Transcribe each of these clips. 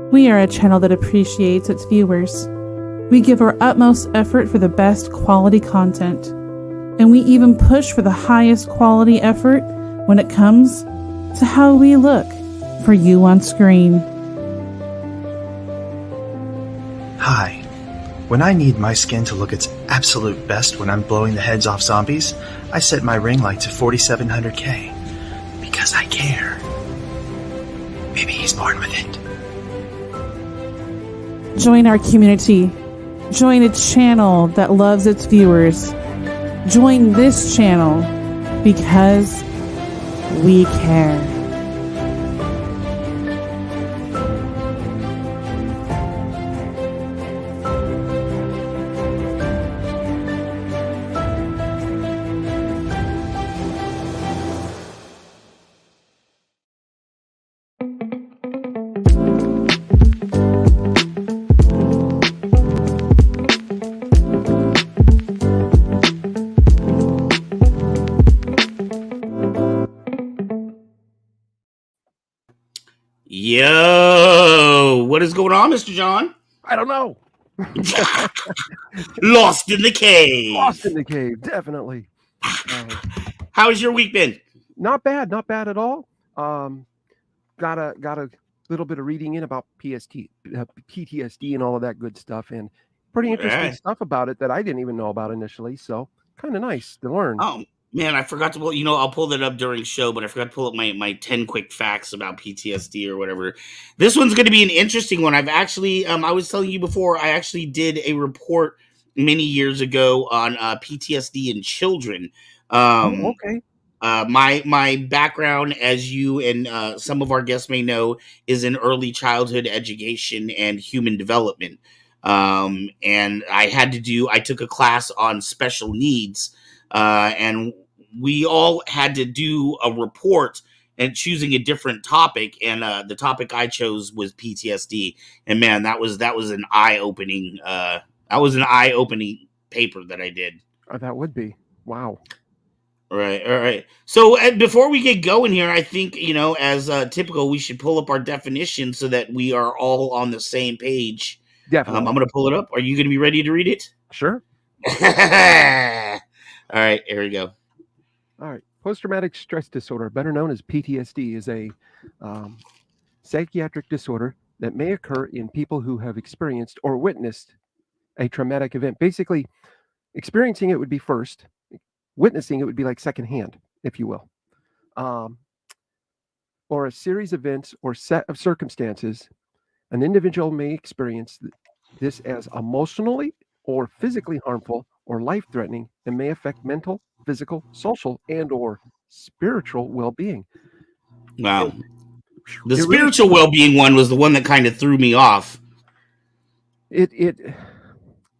We are a channel that appreciates its viewers. We give our utmost effort for the best quality content, and we even push for the highest quality effort when it comes to how we look for you on screen. Hi. When I need my skin to look its absolute best when I'm blowing the heads off zombies, I set my ring light to 4700K. Because I care. Maybe he's born with it. Join our community. Join a channel that loves its viewers. Join this channel because we care. Yo, what is going on, Mr. John? I don't know. Lost in the cave. Lost in the cave, definitely. How has your week been? Not bad at all. Got a little bit of reading in about PTSD and all of that good stuff, and pretty interesting stuff about it that I didn't even know about initially. So kind of nice to learn. Oh man, I forgot to pull. I'll pull that up during show, but I forgot to pull up my 10 quick facts about PTSD or whatever. This one's going to be an interesting one. I've actually, I was telling you before, I actually did a report many years ago on PTSD in children. Okay. My background, as you and some of our guests may know, is in early childhood education and human development. And I took a class on special needs, and we all had to do a report and choosing a different topic. And the topic I chose was PTSD. And man, that was an eye-opening paper that I did. That would be. Wow. All right. So before we get going here, I think, as typical, we should pull up our definition so that we are all on the same page. Definitely. I'm going to pull it up. Are you going to be ready to read it? Sure. All right, here we go. All right. Post-traumatic stress disorder, better known as PTSD, is a psychiatric disorder that may occur in people who have experienced or witnessed a traumatic event. Basically, experiencing it would be first. Witnessing it would be like secondhand, if you will. Or a series of events or set of circumstances. An individual may experience this as emotionally or physically harmful or life-threatening and may affect mental, physical, social, and or spiritual well-being. Wow. The spiritual well-being one was the one that kind of threw me off. It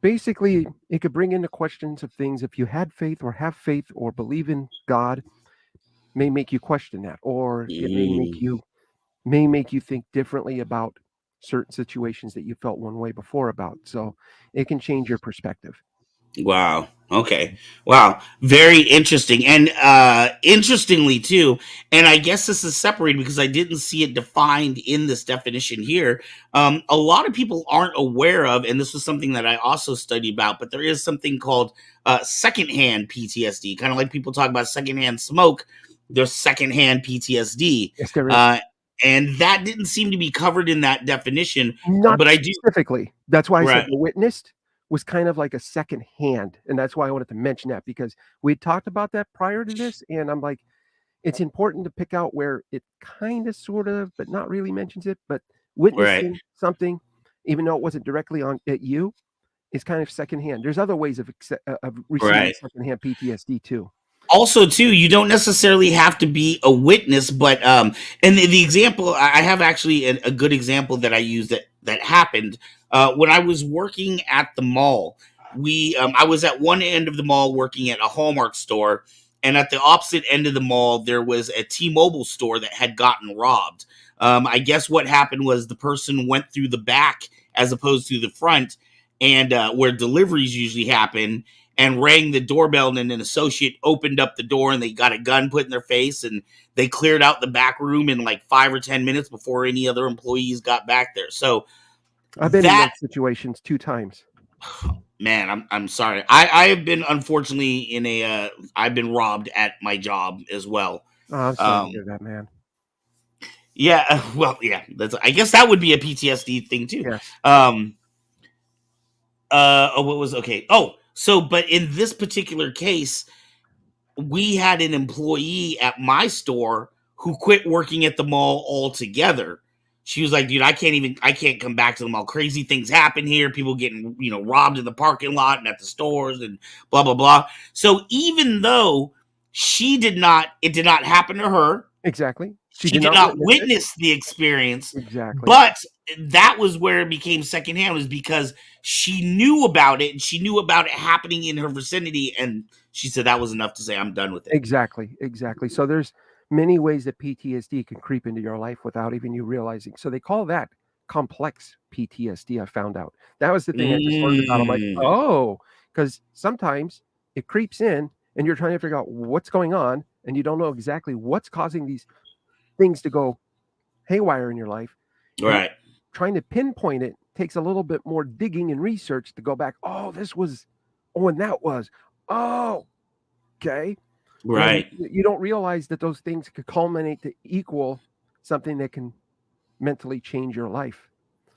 basically, it could bring into questions of things. If you had faith or have faith or believe in God, may make you question that, or it may make you think differently about certain situations that you felt one way before about. So it can change your perspective. Wow. Okay. Wow. Very interesting. And interestingly too, and I guess this is separated because I didn't see it defined in this definition here. A lot of people aren't aware of, and this was something that I also studied about, but there is something called secondhand PTSD. Kind of like people talk about secondhand smoke, there's secondhand PTSD. Yes, there is. And that didn't seem to be covered in that definition. Not but I do specifically. That's why I said the witnessed was kind of like a second hand. And that's why I wanted to mention that, because we talked about that prior to this. And I'm like, it's important to pick out where it kind of, sort of, but not really mentions it. But witnessing something, even though it wasn't directly on at you, is kind of secondhand. There's other ways of receiving secondhand PTSD too. Also, too, you don't necessarily have to be a witness, but and the example, I have actually a good example that I used that happened when I was working at the mall. I was at one end of the mall working at a Hallmark store, and at the opposite end of the mall there was a T-Mobile store that had gotten robbed. I guess what happened was the person went through the back as opposed to the front, and where deliveries usually happen. and rang the doorbell, and an associate opened up the door and they got a gun put in their face, and they cleared out the back room in like 5 or 10 minutes before any other employees got back there. So I've been in those situations 2 times. Man, I'm sorry. I have been, unfortunately, in a I've been robbed at my job as well. Oh, I'm sorry to hear that, man. Yeah, well, yeah. I guess that would be a PTSD thing too. Yes. What was okay? Oh, so but in this particular case, we had an employee at my store who quit working at the mall altogether. She was like, dude, I can't come back to the mall. Crazy things happen here. People getting, robbed in the parking lot and at the stores and blah, blah, blah. So even though it did not happen to her. Exactly. She did not witness the experience. Exactly. But that was where it became secondhand, was because she knew about it, and she knew about it happening in her vicinity. And she said that was enough to say, I'm done with it. Exactly. So there's many ways that PTSD can creep into your life without even you realizing. So they call that complex PTSD. I found out that was the thing I just learned about. I'm like, oh, because sometimes it creeps in and you're trying to figure out what's going on and you don't know exactly what's causing these things to go haywire in your life. Right. And trying to pinpoint it takes a little bit more digging and research to go back. Oh, this was, and that was, okay. Right. And you don't realize that those things could culminate to equal something that can mentally change your life.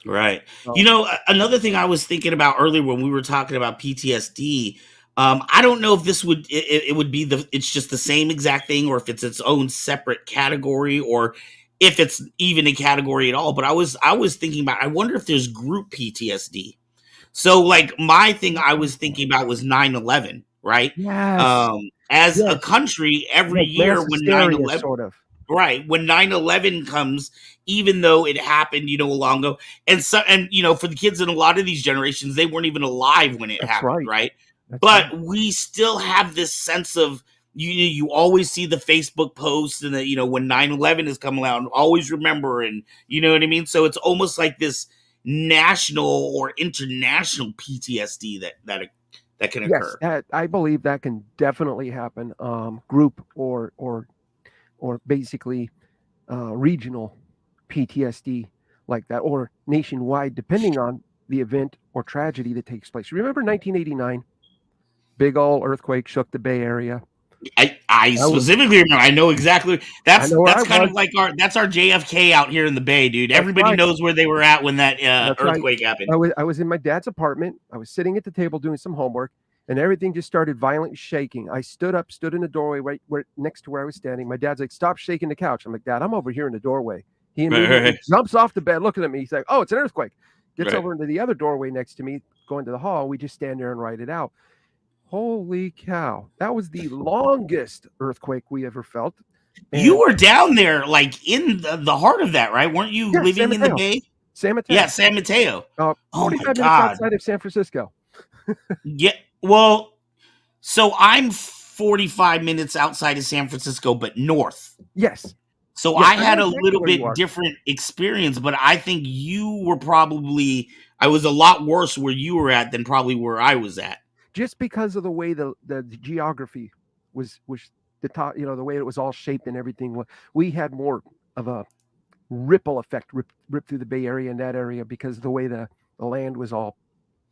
Right. So, another thing I was thinking about earlier when we were talking about PTSD, I don't know if this would it's just the same exact thing, or if it's its own separate category, or if it's even a category at all. But I was thinking about, I wonder if there's group PTSD. So like my thing I was thinking about was 9/11, right? Yes. As a country, every year when 9/11 sort of. Right. When 9/11 comes, even though it happened, long ago, and for the kids in a lot of these generations, they weren't even alive when it happened, right? But we still have this sense of, you always see the Facebook posts and when 9/11 is coming out, always remember, and you know what I mean? So it's almost like this national or international PTSD that can occur. Yes, I believe that can definitely happen. Group or basically regional PTSD like that, or nationwide, depending on the event or tragedy that takes place. Remember 1989? Big old earthquake shook the Bay Area. I specifically remember. I know exactly. That's kind of like that's our JFK out here in the Bay, dude. Everybody knows where they were at when that earthquake happened. I was in my dad's apartment. I was sitting at the table doing some homework, and everything just started violently shaking. I stood in the doorway right next to where I was standing. My dad's like, "Stop shaking the couch." I'm like, "Dad, I'm over here in the doorway." He immediately jumps off the bed, looking at me. He's like, "Oh, it's an earthquake." Gets over into the other doorway next to me, going to the hall. We just stand there and write it out. Holy cow. That was the longest earthquake we ever felt. And you were down there, like in the heart of that, right? Weren't you living in the Bay? San Mateo. Yeah, San Mateo. 45 minutes outside of San Francisco. Yeah. Well, so I'm 45 minutes outside of San Francisco, but north. Yes. So I had a little bit different experience, but I think you were I was a lot worse where you were at than probably where I was at. Just because of the way the geography was the top, the way it was all shaped and everything. We had more of a ripple effect rip through the Bay Area in that area because of the way the land was all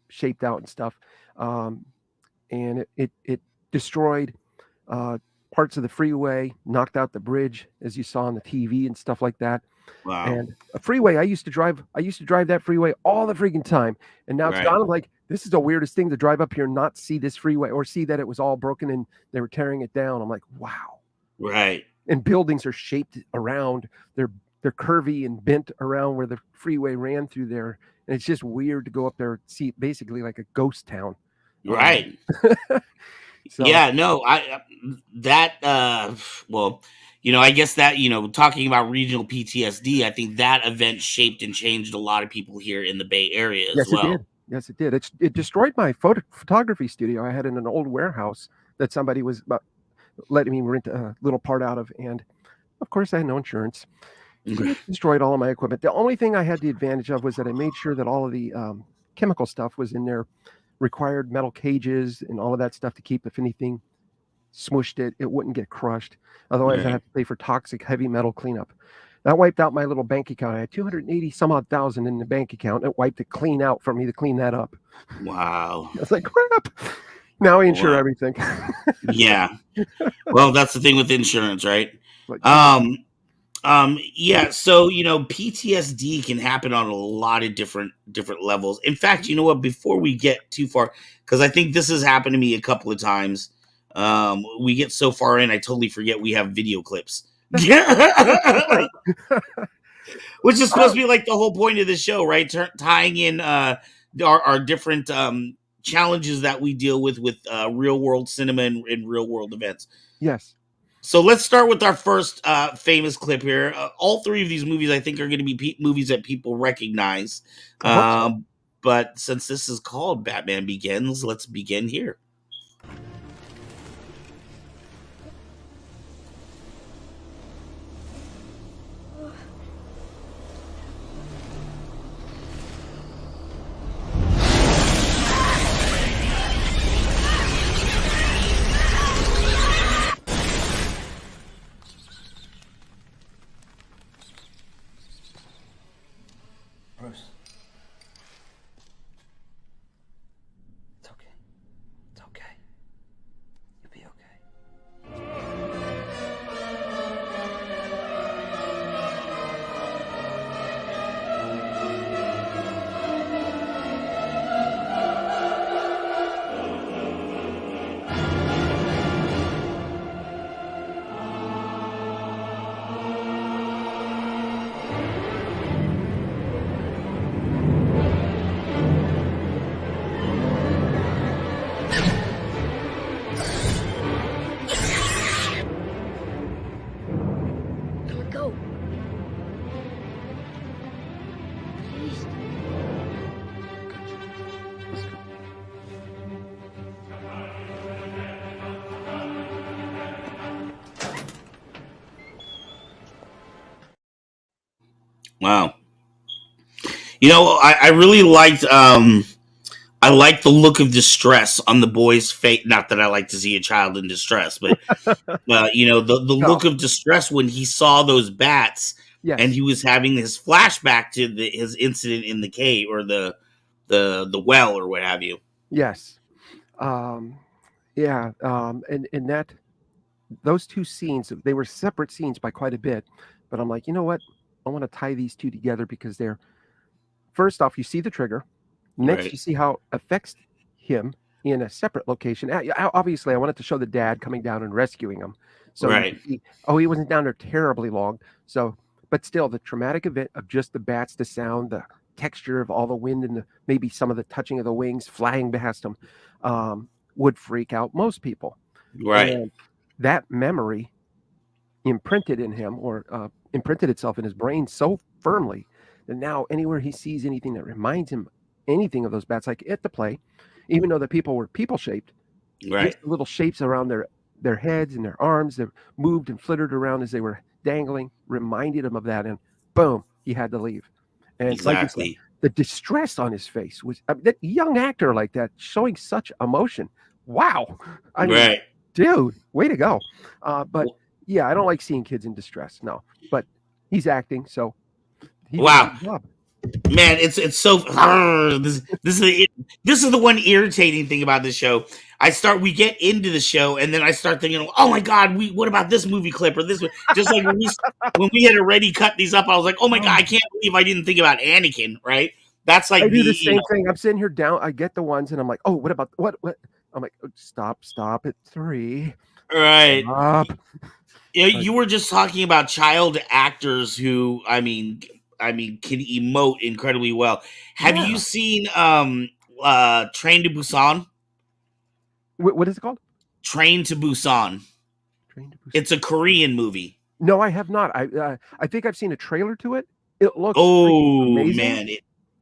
shaped out and stuff. And it destroyed parts of the freeway, knocked out the bridge, as you saw on the TV and stuff like that. Wow. And a freeway, I used to drive that freeway all the freaking time. And now it's gone. I'm like, this is the weirdest thing to drive up here and not see this freeway or see that it was all broken and they were tearing it down. I'm like, wow. Right. And buildings are shaped around, they're curvy and bent around where the freeway ran through there. And it's just weird to go up there and see basically like a ghost town. Right. So. Yeah, no, I guess that, talking about regional PTSD, I think that event shaped and changed a lot of people here in the Bay Area as well. It did. Yes, it did. It destroyed my photography studio I had in an old warehouse that somebody was letting me rent a little part out of. And of course, I had no insurance. So it destroyed all of my equipment. The only thing I had the advantage of was that I made sure that all of the chemical stuff was in there required metal cages and all of that stuff to keep, if anything smushed it, it wouldn't get crushed. Otherwise, I'd have to pay for toxic heavy metal cleanup. That wiped out my little bank account. I had 280 some odd thousand in the bank account. It wiped it clean out for me to clean that up. Wow. I was like, crap. Now I insure everything. Yeah. Well, that's the thing with insurance, right? But, yeah. So, PTSD can happen on a lot of different levels. In fact, you know what? Before we get too far, because I think this has happened to me a couple of times. We get so far in, I totally forget we have video clips. Which is supposed to be like the whole point of the show, right? Tying in our different challenges that we deal with real world cinema and real world events. Yes. So let's start with our first famous clip here. All three of these movies, I think, are going to be movies that people recognize. So. But since this is called Batman Begins, let's begin here. Bruce. It's okay. It's okay. You'll be okay. Go. Please. Wow. I really liked I like the look of distress on the boy's face. Not that I like to see a child in distress, but the look of distress when he saw those bats, Yes. and he was having his flashback to his incident in the cave or the well or what have you. Yes. Yeah. And that those two scenes, they were separate scenes by quite a bit, but I'm like, you know what? I want to tie these two together because they're, first off, you see the trigger. Next, Right. you see how it affects him in a separate location. Obviously, I wanted to show the dad coming down and rescuing him. So, Right. he wasn't down there terribly long. So, but still, the traumatic event of just the bats, the sound, the texture of all the wind, and maybe some of the touching of the wings flying past him would freak out most people. Right. And that memory imprinted in him, or imprinted itself in his brain so firmly that now anywhere he sees anything that reminds him anything of those bats, like at the play, even though the people were people shaped, Right. just little shapes around their heads and their arms that moved and flittered around as they were dangling reminded him of that, and boom, he had to leave. And like you said, Exactly. the distress on his face was, that young actor like that showing such emotion. Wow. I mean, Right. dude, way to go. But yeah, I don't like seeing kids in distress. No, but he's acting, so he did a Wow. good job. Man, it's so this is the one irritating thing about this show. We get into the show and then I start thinking, oh my god, what about this movie clip or this one? Just like when we had already cut these up, I was like, oh my god, I can't believe I didn't think about Anakin, right? That's like I do the same thing. I'm sitting here down. I get the ones, and I'm like, oh, what about what? I'm like, oh, stop at 3. right. Stop. You were just talking about child actors who, I mean, can emote incredibly well. Have Yeah. you seen Train to Busan? What is it called? Train to Busan. Train to Busan. It's a Korean movie. No, I have not. I think I've seen a trailer to it. It looks Oh amazing. man,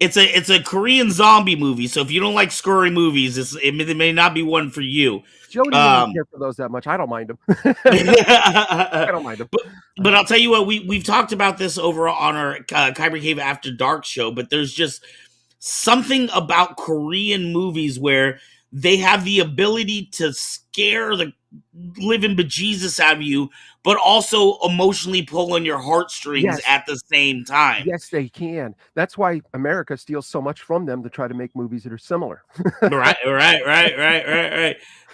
it's a Korean zombie movie. So if you don't like scary movies, it may not be one for you. Jody doesn't care for those that much. I don't mind them. I don't mind them. But I'll tell you what, we've talked about this over on our Kyber Cave After Dark show. But there's just something about Korean movies where they have the ability to scare the living bejesus out of you, but also emotionally pull on your heartstrings Yes. at the same time. Yes, they can. That's why America steals so much from them to try to make movies that are similar. Right.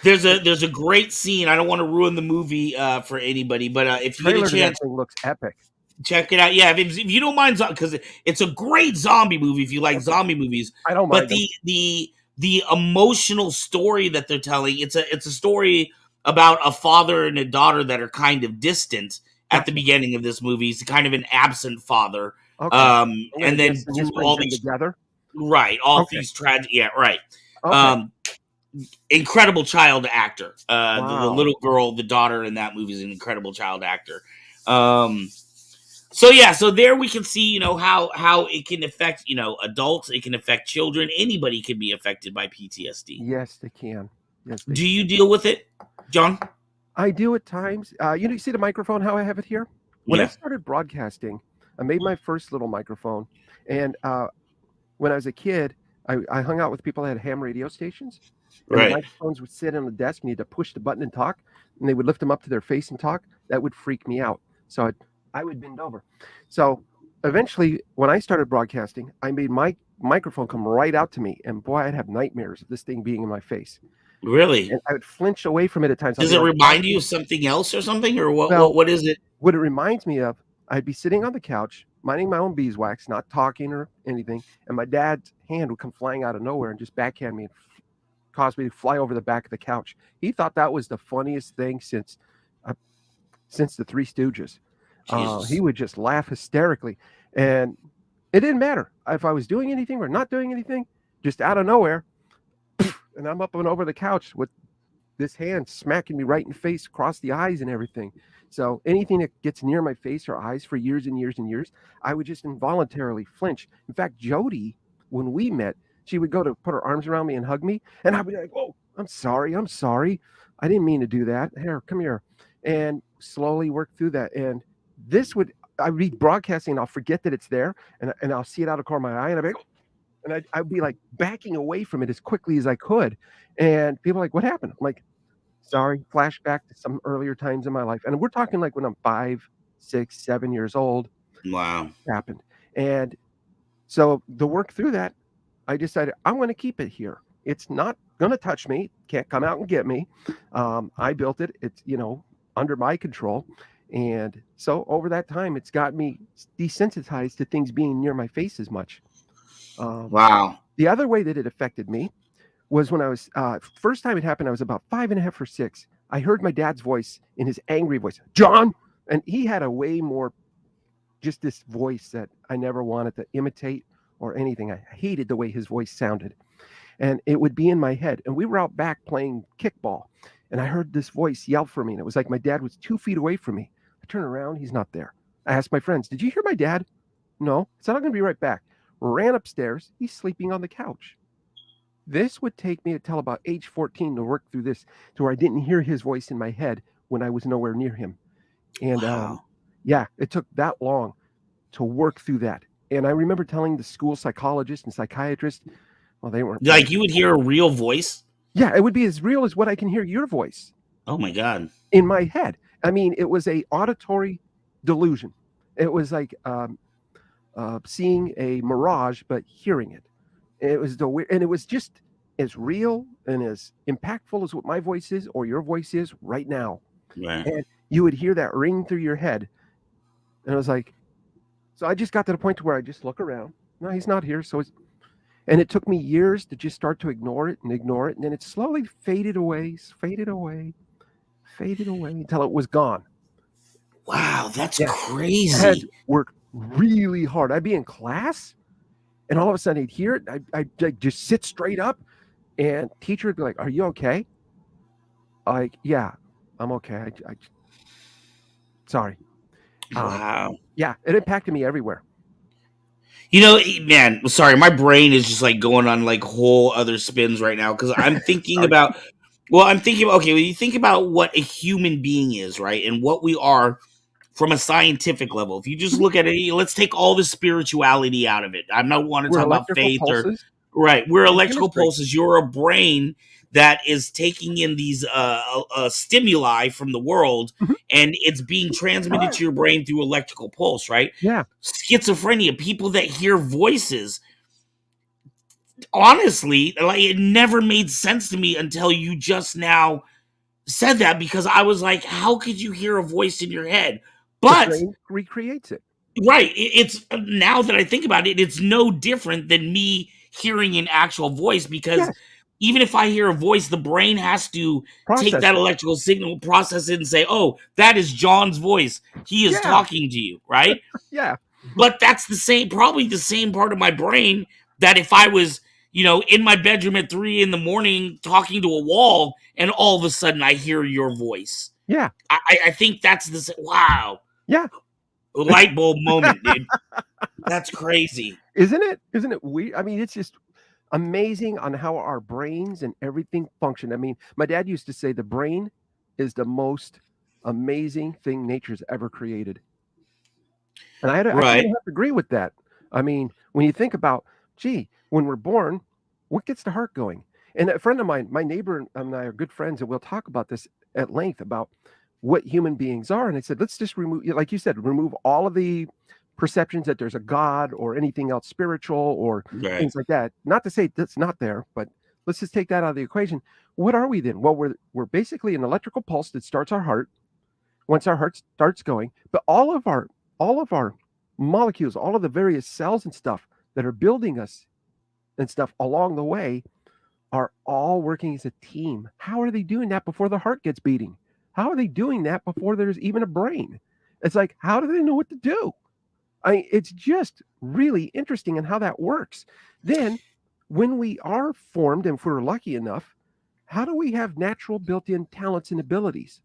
There's a great scene. I don't want to ruin the movie for anybody, but if you get a Trailer to that chance, thing looks epic. check it out. Yeah, if you don't mind, because it's a great zombie movie. If you like Okay. zombie movies, I don't but mind them. the emotional story that they're telling, it's a story about a father and a daughter that are kind of distant at the Gotcha. beginning of this movie. He's kind of an absent father, Okay. I'm gonna and then guess and this through brings all them these together. all Okay. these tragic, yeah, right. Okay. Um, incredible child actor. The Wow. little girl, the daughter in that movie is an incredible child actor. So yeah, so there we can see, how it can affect, adults, it can affect children, anybody can be affected by PTSD. Yes, they can. Yes, they Do can. you deal with it, John? I do at times. You see the microphone, how I have it here? When I Yeah, started broadcasting, I made my first little microphone. And when I was a kid, I hung out with people that had ham radio stations. And the right. microphones would sit on the desk. And you had to push the button and talk. And they would lift them up to their face and talk. That would freak me out. So I would bend over. So eventually, when I started broadcasting, I made my microphone come right out to me. And boy, I'd have nightmares of this thing being in my face. Really? And I would flinch away from it at times. I'd Does be it on the remind couch. you of something else or something, or what? Well, What is it? what it reminds me of, I'd be sitting on the couch, minding my own beeswax, not talking or anything, and my dad's hand would come flying out of nowhere and just backhand me and cause me to fly over the back of the couch. He thought that was the funniest thing since the Three Stooges. Jesus. He would just laugh hysterically, and it didn't matter if I was doing anything or not doing anything. Just out of nowhere, and I'm up and over the couch with this hand smacking me right in the face, across the eyes and everything. So anything that gets near my face or eyes for years and years and years, I would just involuntarily flinch. In fact, Jody, when we met, she would go to put her arms around me and hug me, and I'd be like, "Oh, I'm sorry. I didn't mean to do that. Here, come here," and slowly work through that. And this would I'd be broadcasting, and I'll forget that it's there, and I'll see it out of the corner of my eye, and I'd be like, "Oh," and I'd be like backing away from it as quickly as I could. And people are like, "What happened?" I'm like, sorry, flashback to some earlier times in my life. And we're talking like when I'm 5, 6, 7 years old, Wow. happened. And so the work through that, I decided I'm going to keep it here. It's not going to touch me. Can't come out and get me. I built it. It's, under my control. And so over that time, it's got me desensitized to things being near my face as much. Wow. The other way that it affected me was when I was first time it happened. I was about 5.5 or 6. I heard my dad's voice in his angry voice, "John," and he had a way more, just this voice that I never wanted to imitate or anything. I hated the way his voice sounded, and it would be in my head. And we were out back playing kickball, and I heard this voice yell for me, and it was like my dad was 2 feet away from me. I turn around, he's not there. I asked my friends, "Did you hear my dad?" "No." I said, "I'm going to be right back." Ran upstairs. He's sleeping on the couch. This would take me until about age 14 to work through this, to where I didn't hear his voice in my head when I was nowhere near him. And Wow. yeah, it took that long to work through that. And I remember telling the school psychologist and psychiatrist, well, they weren't Like you would hear a real voice? Yeah, it would be as real as what I can hear your voice Oh my God. in my head. I mean, it was a auditory delusion. It was like seeing a mirage, but hearing it. It was and it was just as real and as impactful as what my voice is or your voice is right now. Right. And you would hear that ring through your head. And I was like, so I just got to the point to where I just look around. No, he's not here. And it took me years to just start to ignore it. And then it slowly faded away until it was gone. Wow, that's Yeah. I had crazy. to work really hard. I'd be in class, and all of a sudden I'd hear it. I'd like just sit straight up, and teacher would be like, "Are you okay?" Like, "Yeah, I'm okay. Sorry." Wow. Yeah, it impacted me everywhere. Man, sorry, my brain is just like going on like whole other spins right now because I'm thinking Sorry. about, okay, when you think about what a human being is, right, and what we are from a scientific level, if you just look at it, let's take all the spirituality out of it. I don't want to We're talk about electrical faith or pulses right. We're and electrical chemistry. pulses. You're a brain that is taking in these stimuli from the world, Mhm. and it's being transmitted to your brain through electrical pulse. Right? Yeah. Schizophrenia, people that hear voices. Honestly, like it never made sense to me until you just now said that, because I was like, how could you hear a voice in your head? The But brain recreates it. right, it's now that I think about it, it's no different than me hearing an actual voice, because Yes. even if I hear a voice, the brain has to take Process that it. electrical signal, process it, and say, oh, that is John's voice. He is Yeah. talking to you, right? Yeah. But that's the same, probably the same part of my brain that if I was, in my bedroom at 3 a.m. talking to a wall, and all of a sudden I hear your voice. Yeah. I think that's wow. Yeah. Light bulb moment, dude. That's crazy. Isn't it? Isn't it weird? I mean, it's just amazing on how our brains and everything function. I mean, my dad used to say the brain is the most amazing thing nature's ever created. And I kind Right. of have to agree with that. I mean, when you think about, gee, when we're born, what gets the heart going? And a friend of mine, my neighbor and I are good friends, and we'll talk about this at length about what human beings are. And I said, let's just remove, like you said, remove all of the perceptions that there's a God or anything else spiritual or Right. things like that. Not to say that's not there, but let's just take that out of the equation. What are we then? Well, we're basically an electrical pulse that starts our heart once our heart starts going, but all of our molecules, all of the various cells and stuff that are building us and stuff along the way are all working as a team. How are they doing that before the heart gets beating? How are they doing that before there's even a brain? It's like, how do they know what to do? It's just really interesting in how that works. Then, when we are formed, and if we're lucky enough, how do we have natural built-in talents and abilities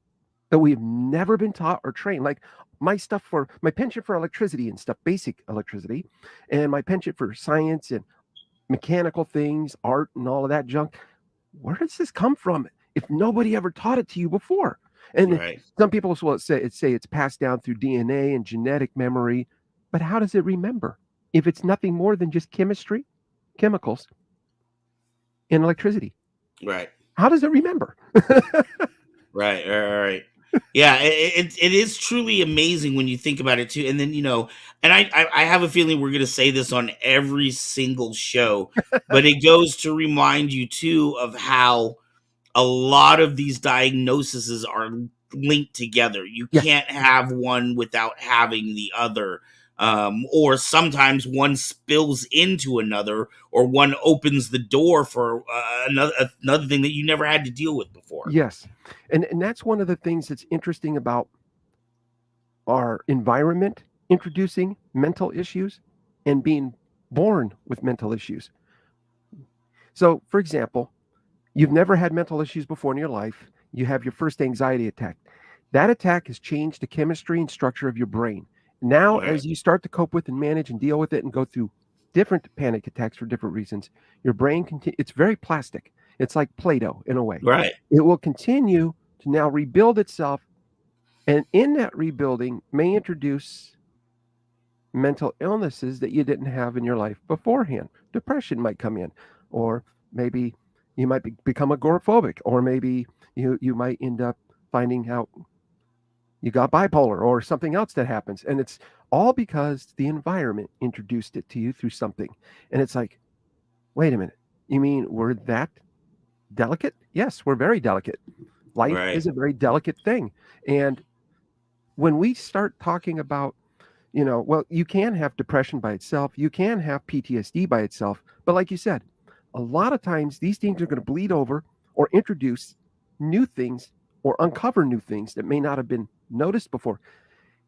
that we've never been taught or trained? Like my penchant for electricity and stuff, basic electricity, and my penchant for science and mechanical things, art, and all of that junk. Where does this come from if nobody ever taught it to you before? And Right. some people will say it's passed down through DNA and genetic memory, but how does it remember if it's nothing more than just chemistry, chemicals, and electricity? Right. How does it remember? Right. Yeah, it is truly amazing when you think about it too. And then and I have a feeling we're going to say this on every single show, but it goes to remind you too of how a lot of these diagnoses are linked together. You Yes. can't have one without having the other. Or sometimes one spills into another, or one opens the door for another thing that you never had to deal with before. Yes. And that's one of the things that's interesting about our environment introducing mental issues and being born with mental issues. So, for example, you've never had mental issues before in your life. You have your first anxiety attack. That attack has changed the chemistry and structure of your brain. Now, Right. as you start to cope with and manage and deal with it and go through different panic attacks for different reasons, your brain it's very plastic. It's like Play-Doh in a way. Right. It will continue to now rebuild itself, and in that rebuilding may introduce mental illnesses that you didn't have in your life beforehand. Depression might come in, or maybe you might become agoraphobic, or maybe you might end up finding out you got bipolar or something else that happens. And it's all because the environment introduced it to you through something. And it's like, wait a minute, you mean we're that delicate? Yes, we're very delicate. Life Right. is a very delicate thing. And when we start talking about, well, you can have depression by itself, you can have PTSD by itself, but like you said, a lot of times these things are going to bleed over or introduce new things or uncover new things that may not have been noticed before.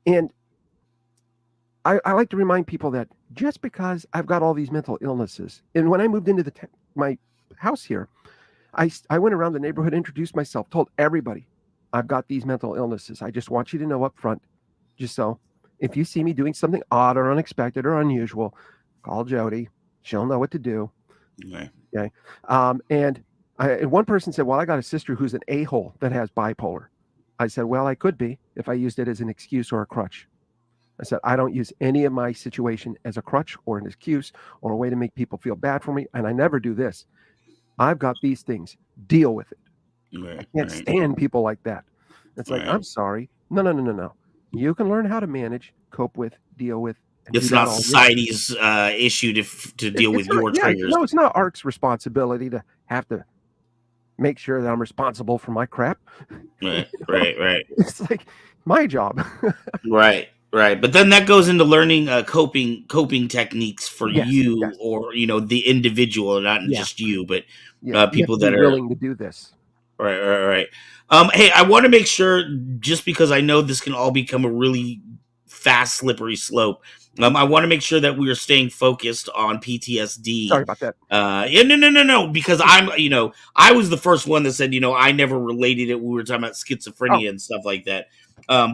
And I like to remind people that just because I've got all these mental illnesses, and when I moved into my house here, I went around the neighborhood, introduced myself, told everybody I've got these mental illnesses. I just want you to know up front, just so if you see me doing something odd or unexpected or unusual, call Jody. She'll know what to do. Right. Okay. And one person said, well, I got a sister who's an a-hole that has bipolar. I said, well, I could be if I used it as an excuse or a crutch. I said, I don't use any of my situation as a crutch or an excuse or a way to make people feel bad for me. And I never do this. I've got these things. Deal with it. I Right, can't right, stand people like that. It's like, right. I'm sorry. No, no, no, no, no. You can learn how to manage, cope with, deal with, and do It's that not all your life. society's issue to deal with It's not, your yeah, triggers. no, it's not Ark's responsibility to have to make sure that I'm responsible for my crap. Right, You know? right, right. It's like my job. Right, right. But then that goes into learning coping techniques for Yes, you, yes, or the individual, not yeah, just you, but yeah. You have people to be that are willing to do this. right, right, right. Hey, I want to make sure, just because I know this can all become a really fast, slippery slope. I want to make sure that we are staying focused on Sorry PTSD. about that. Yeah, no, no, no, no, because I was the first one that said, I never related it when we were talking about Oh, schizophrenia and stuff like that.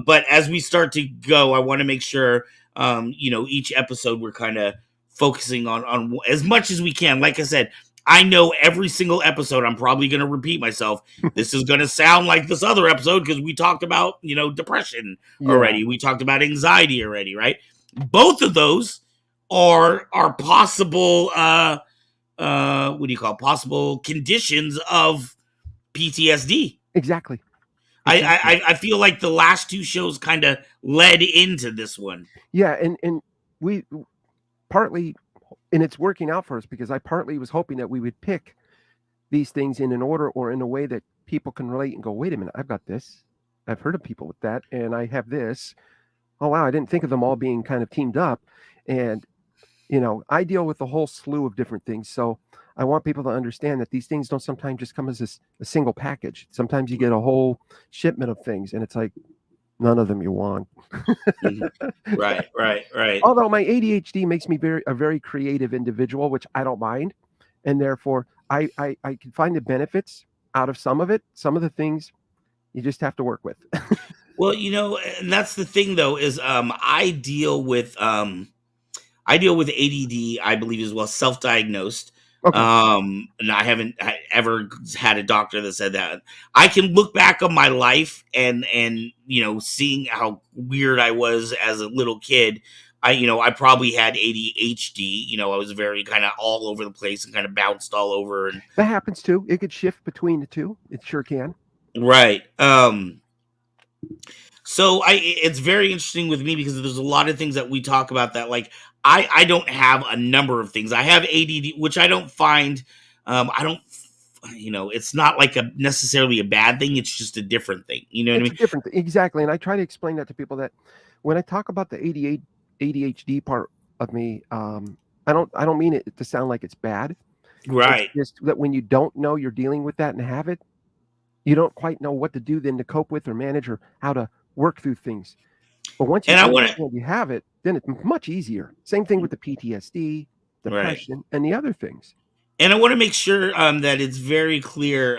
But as we start to go, I want to make sure, each episode we're kind of focusing on as much as we can. Like I said, I know every single episode I'm probably going to repeat myself. This is going to sound like this other episode because we talked about, depression yeah, already. We talked about anxiety already, right? Both of those are possible what do you call it? Possible conditions of PTSD. exactly, I exactly. I feel like the last two shows kind of led into this one. Yeah, and we partly, and it's working out for us because I partly was hoping that we would pick these things in an order or in a way that people can relate and go, wait a minute, I've got this. I've heard of people with that, and I have this. Oh wow, I didn't think of them all being kind of teamed up. And I deal with a whole slew of different things. So I want people to understand that these things don't sometimes just come as a single package. Sometimes you get a whole shipment of things, and it's like none of them you want. Mhm. Right, right, right. Although my ADHD makes me a very creative individual, which I don't mind, and therefore I can find the benefits out of some of it. Some of the things you just have to work with. Well, and that's the thing though, is I deal with ADD, I believe, as well, self-diagnosed. Okay. And ever had a doctor that said that. I can look back on my life and seeing how weird I was as a little kid. I probably had ADHD. I was very kind of all over the place and kind of bounced all over and That happens too. It could shift between the two. It sure can. right. So it's very interesting with me because there's a lot of things that we talk about that, like, I don't have a number of things. I have ADD, which I don't find, I don't, it's not like a necessarily a bad thing. It's just a different thing. You know what I It's a mean? different thing. Exactly. And I try to explain that to people that when I talk about the ADHD part of me, I don't mean it to sound like it's bad. It's Right. just that when you don't know you're dealing with that and have it, you don't quite know what to do then to cope with or manage or how to work through things. But once you And I want to, understand you have it, then it's much easier. Same thing with the PTSD, right. depression, and the other things. And I want to make sure that it's very clear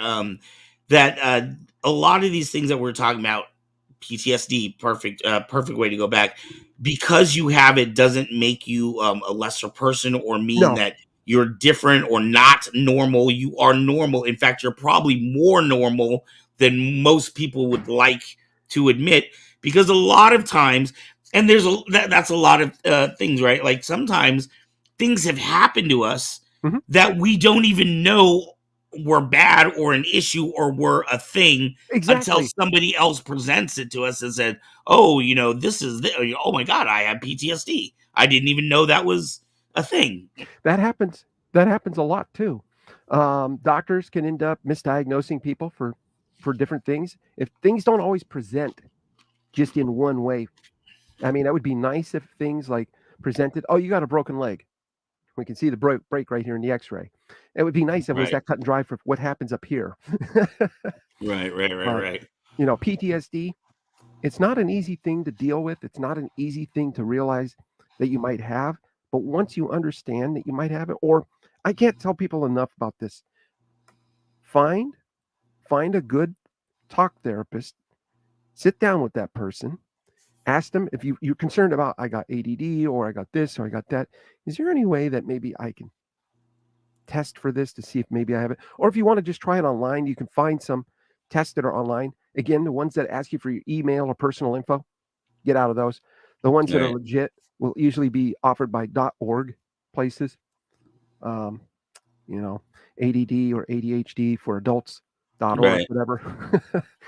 that a lot of these things that we're talking about, PTSD, perfect way to go back, because you have it doesn't make you a lesser person or mean No, that you're different or not normal. You are normal. In fact, you're probably more normal than most people would like to admit, because a lot of times, and that's a lot of things, right? Like sometimes things have happened to us mhm, that we don't even know were bad or an issue or were a thing until exactly. somebody else presents it to us and said, "Oh, this is oh my god, I have PTSD. I didn't even know that was a thing." That happens. That happens a lot too. Doctors can end up misdiagnosing people for different things if things don't always present just in one way. I mean, that would be nice if things like presented. Oh, you got a broken leg. We can see the break right here in the X-ray. It would be nice if it was Right, that cut and dry for what happens up here. right, right, right, But right. PTSD, it's not an easy thing to deal with. It's not an easy thing to realize that you might have. But once you understand that you might have it, or I can't tell people enough about this. Find find a good talk therapist. Sit down with that person. Ask them if you're concerned about I got ADD or I got this or I got that. Is there any way that maybe I can test for this to see if maybe I have it? Or if you want to just try it online, you can find some tests that are online Again, the ones that ask you for your email or personal info, get out of those. The ones that are Right. legit will usually be offered by .org places. Um, you know, ADD or ADHD for adults.org, Right. whatever,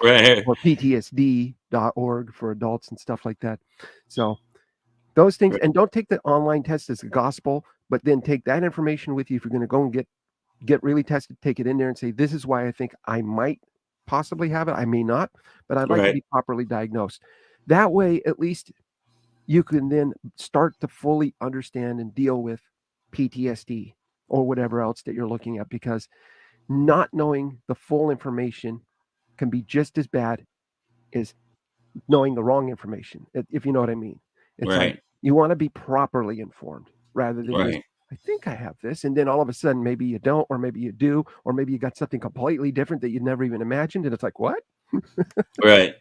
Right. or PTSD.org for adults and stuff like that. So those things, Right. and don't take the online test as the gospel, but then take that information with you. If you're going to go and get really tested, take it in there and say, this is why I think I might possibly have it. I may not, but I'd like to Right. be properly diagnosed. That way, at least you can then start to fully understand and deal with PTSD or whatever else that you're looking at, because not knowing the full information can be just as bad as knowing the wrong information, if you know what I mean. It's like Right. you want to be properly informed rather than just, Right. I think I have this, and then all of a sudden maybe you don't, or maybe you do, or maybe you got something completely different that you'd never even imagined, and it's like, what? Right.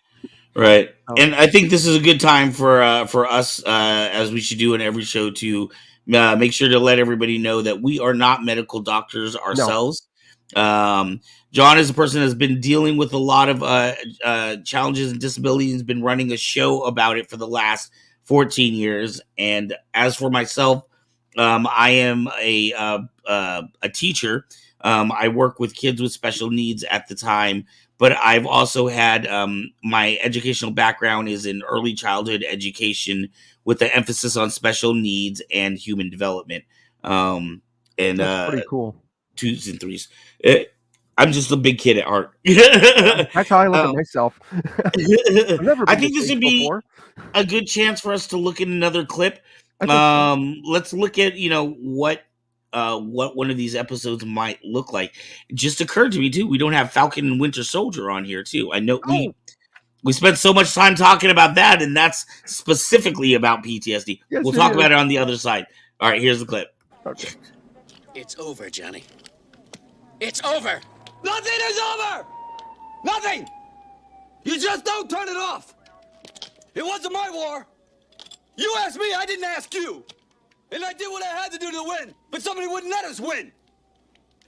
Right. Oh, And I think this is a good time for us, as we should do in every show, to make sure to let everybody know that we are not medical doctors no, ourselves. John is a person that's been dealing with a lot of challenges and disabilities, and been running a show about it for the last 14 years. And as for myself, I am a teacher. I work with kids with special needs at the time, but I've also had my educational background is in early childhood education with the emphasis on special needs and human development. Um, and that's pretty cool. 2s and 3s. I'm just a big kid at heart. That's how I look at Um, myself. I've never I been think this this age would be before. a good chance for us to look at another clip. I think so. Let's look at what one of these episodes might look like. It just occurred to me too. We don't have Falcon and Winter Soldier on here too. I know Oh, we spent so much time talking about that, and that's specifically about PTSD. yes, We'll it talk is. about it on the other side. All right, here's the clip. Okay. It's over, Johnny. It's over. Nothing is over. Nothing. You just don't turn it off. It wasn't my war. You asked me, I didn't ask you. And I did what I had to do to win, but somebody wouldn't let us win.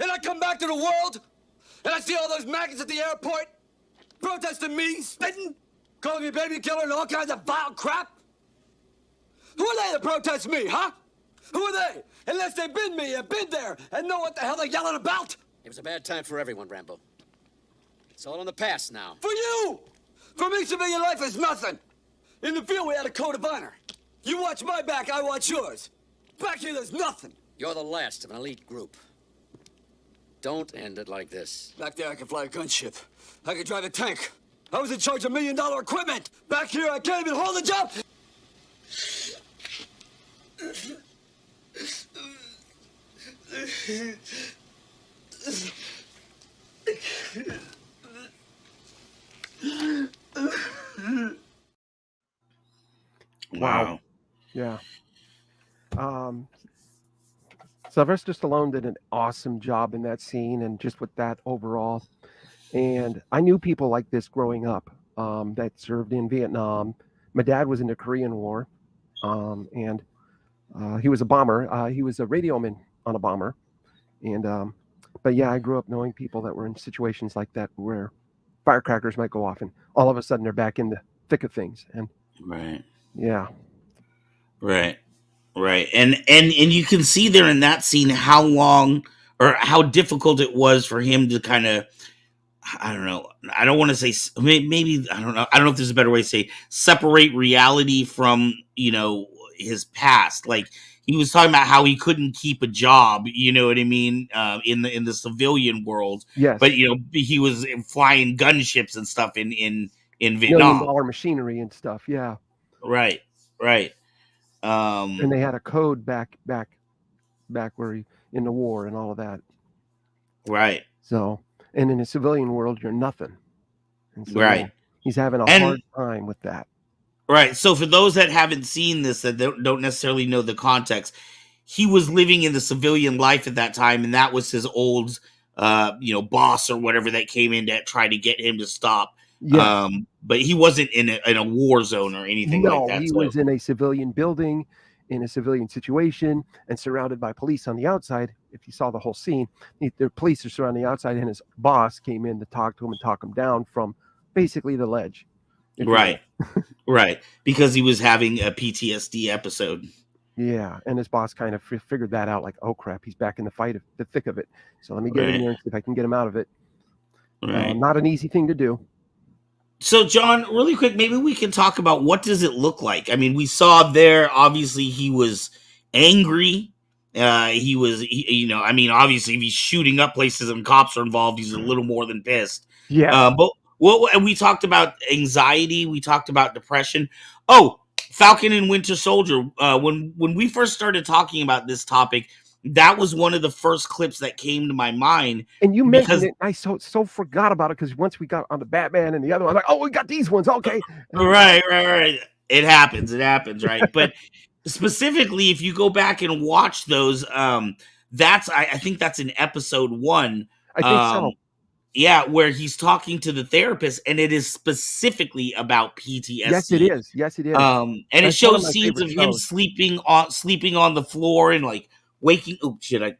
And I come back to the world, and I see all those maggots at the airport protesting me, spitting, calling me baby killer and all kinds of vile crap. Who are they to protest me, huh? Who are they? Unless they've been me and been there and know what the hell they're yelling about. It was a bad time for everyone, Rambo. It's all in the past now. For you! For me, civilian life is nothing. In the field, we had a code of honor. You watch my back, I watch yours. Back here, there's nothing. You're the last of an elite group. Don't end it like this. Back there, I could fly a gunship. I could drive a tank. I was in charge of $1 million equipment. Back here, I can't even hold a job. Wow. Yeah. Sylvester Stallone did an awesome job in that scene and just with that overall. And I knew people like this growing up that served in Vietnam. My dad was in the Korean War, and he was a bomber. He was a radioman on a bomber. And but yeah, I grew up knowing people that were in situations like that where firecrackers might go off and all of a sudden they're back in the thick of things. And Right. yeah, Right. Right. And you can see there in that scene how long or how difficult it was for him to kind of, I don't know. I don't want to say maybe I don't know. I don't know if there's a better way to say separate reality from, his past. Like he was talking about how he couldn't keep a job, you know what I mean, in the civilian world. yes. But he was flying gunships and stuff in $1 Vietnam. million machinery and stuff. Yeah. Right. Right. And they had a code back where in the war and all of that. Right. So, and in the civilian world, you're nothing. And so Right. he's having a And- hard time with that. Right. So for those that haven't seen this, that don't necessarily know the context, he was living in the civilian life at that time, and that was his old, boss or whatever that came in to try to get him to stop. Yes. But he wasn't in a war zone or anything like that. He was in a civilian building, in a civilian situation, and surrounded by police on the outside. If you saw the whole scene, the police are surrounding the outside, and his boss came in to talk to him and talk him down from basically the ledge. if you Right. will. Right. Because he was having a PTSD episode. Yeah, and his boss kind of figured that out, like, oh crap, he's back in the fight, the thick of it. So let me get in Right. there and see if I can get him out of it. Right. Not an easy thing to do. So, John, really quick, maybe we can talk about what does it look like? I mean, we saw there, obviously, he was angry. I mean, obviously, if he's shooting up places and cops are involved, he's a little more than pissed. Yeah. But and we talked about anxiety. We talked about depression. Oh, Falcon and Winter Soldier. When we first started talking about this topic, that was one of the first clips that came to my mind. And you mentioned because it, I so forgot about it because once we got on the Batman and the other one, I'm like, oh, we got these ones, okay. Right. It happens, right? But specifically, if you go back and watch those, I think that's in episode 1. I think so. Yeah, where he's talking to the therapist, and it is specifically about PTSD. Yes, it is. Yes, it is. And That's it shows scenes of him shows. sleeping on the floor and like waking. Oh shit! I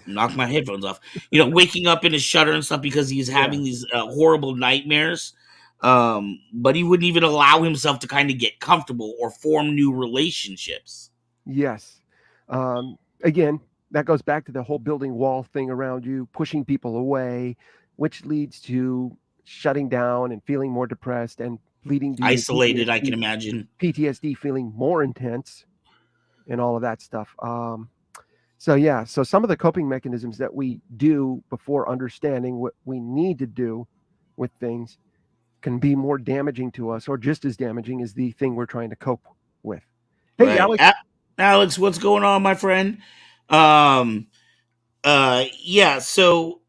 knocked my headphones off. Waking up in his shutter and stuff because he's having these horrible nightmares. But he wouldn't even allow himself to kind of get comfortable or form new relationships. Yes. Again, that goes back to the whole building wall thing around you, pushing people away, which leads to shutting down and feeling more depressed and leading to isolated. I can imagine PTSD feeling more intense and all of that stuff. So some of the coping mechanisms that we do before understanding what we need to do with things can be more damaging to us, or just as damaging as the thing we're trying to cope with. Hey, right. Alex, what's going on, my friend? Yeah. So,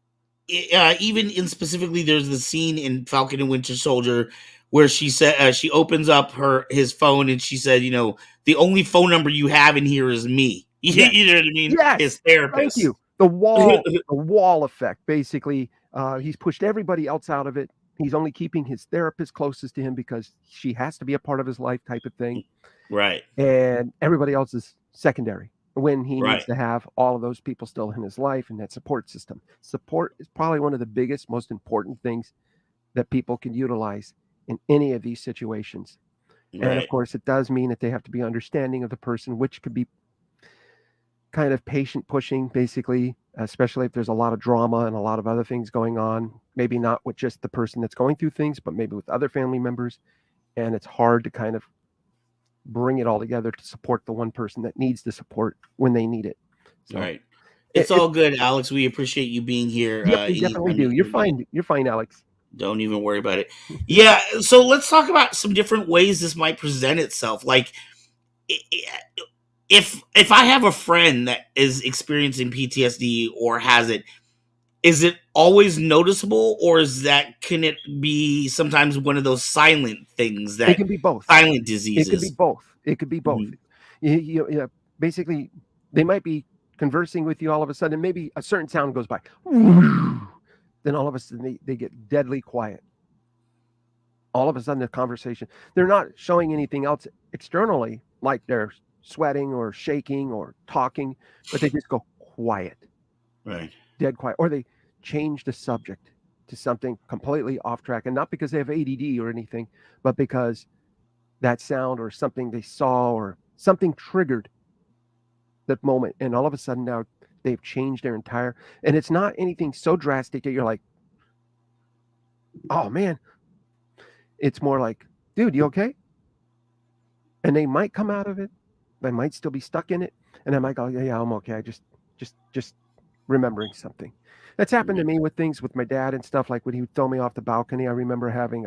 even in specifically, there's the scene in Falcon and Winter Soldier where she said she opens up his phone and she said, the only phone number you have in here is me. Yes. You know what I mean? Yes. His therapist. Thank you. The wall effect. Basically, he's pushed everybody else out of it. He's only keeping his therapist closest to him because she has to be a part of his life, type of thing. Right. And everybody else is secondary when he Right. needs to have all of those people still in his life and that support system. Support is probably one of the biggest, most important things that people can utilize in any of these situations. Right. And of course, it does mean that they have to be understanding of the person, which could be kind of patient pushing, basically, especially if there's a lot of drama and a lot of other things going on, maybe not with just the person that's going through things, but maybe with other family members. And it's hard to kind of bring it all together to support the one person that needs the support when they need it. So, right. It's all good, Alex. We appreciate you being here. Yep, we definitely do. You're fine. You're fine, Alex. Don't even worry about it. Yeah. So let's talk about some different ways this might present itself. Like, if I have a friend that is experiencing PTSD or has it, is it always noticeable, or can it be sometimes one of those silent things that it can be both? Silent diseases. It could be both. Mm-hmm. Basically, they might be conversing with you all of a sudden, and maybe a certain sound goes by. Then all of a sudden they get deadly quiet. All of a sudden the conversation, they're not showing anything else externally, like they're sweating or shaking or talking, but they just go quiet. Right. Dead quiet. Or they change the subject to something completely off track, and not because they have ADD or anything, but because that sound or something they saw or something triggered that moment, and all of a sudden now they've changed their entire, and it's not anything so drastic that you're like, oh man. It's more like, dude, you okay? And they might come out of it. They might still be stuck in it. And I might go, yeah, I'm okay. I just remembering something. That's happened to me with things with my dad and stuff, like when he would throw me off the balcony. I remember having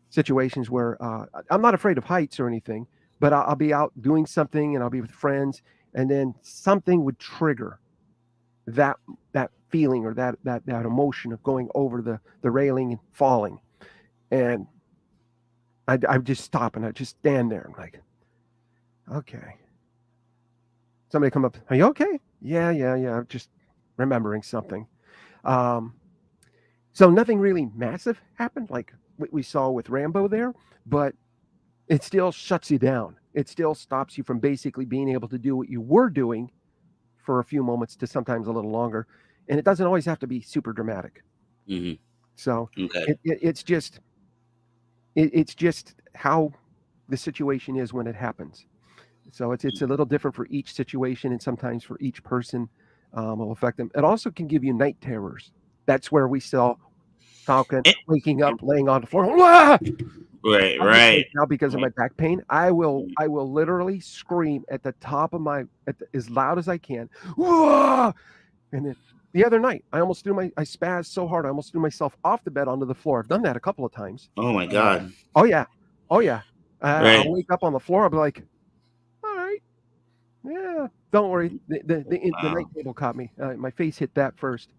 situations where I'm not afraid of heights or anything, but I'll be out doing something and I'll be with friends, and then something would trigger that feeling or that emotion of going over the railing and falling. And I just stop and I just stand there. I'm like, okay. Somebody come up, are you okay? Yeah. I'm just remembering something. So nothing really massive happened like what we saw with Rambo there, but it still shuts you down. It still stops you from basically being able to do what you were doing for a few moments to sometimes a little longer. And it doesn't always have to be super dramatic. Mm-hmm. So Okay. it's just it's just how the situation is when it happens. So it's a little different for each situation, and sometimes for each person will affect them. It also can give you night terrors. That's where we saw Falcon Eh, waking up, laying on the floor. "Wah!" right. I'm just Right. like now because of my Right. back pain. I will literally scream at the top of my as loud as I can. "Wah!" And then the other night, I spazzed so hard I almost threw myself off the bed onto the floor. I've done that a couple of times. Oh my Uh, God. oh yeah, oh yeah. I'll Right. wake up on the floor. I'll be like, all right, yeah, don't worry. The night Wow. table caught me. My face hit that first.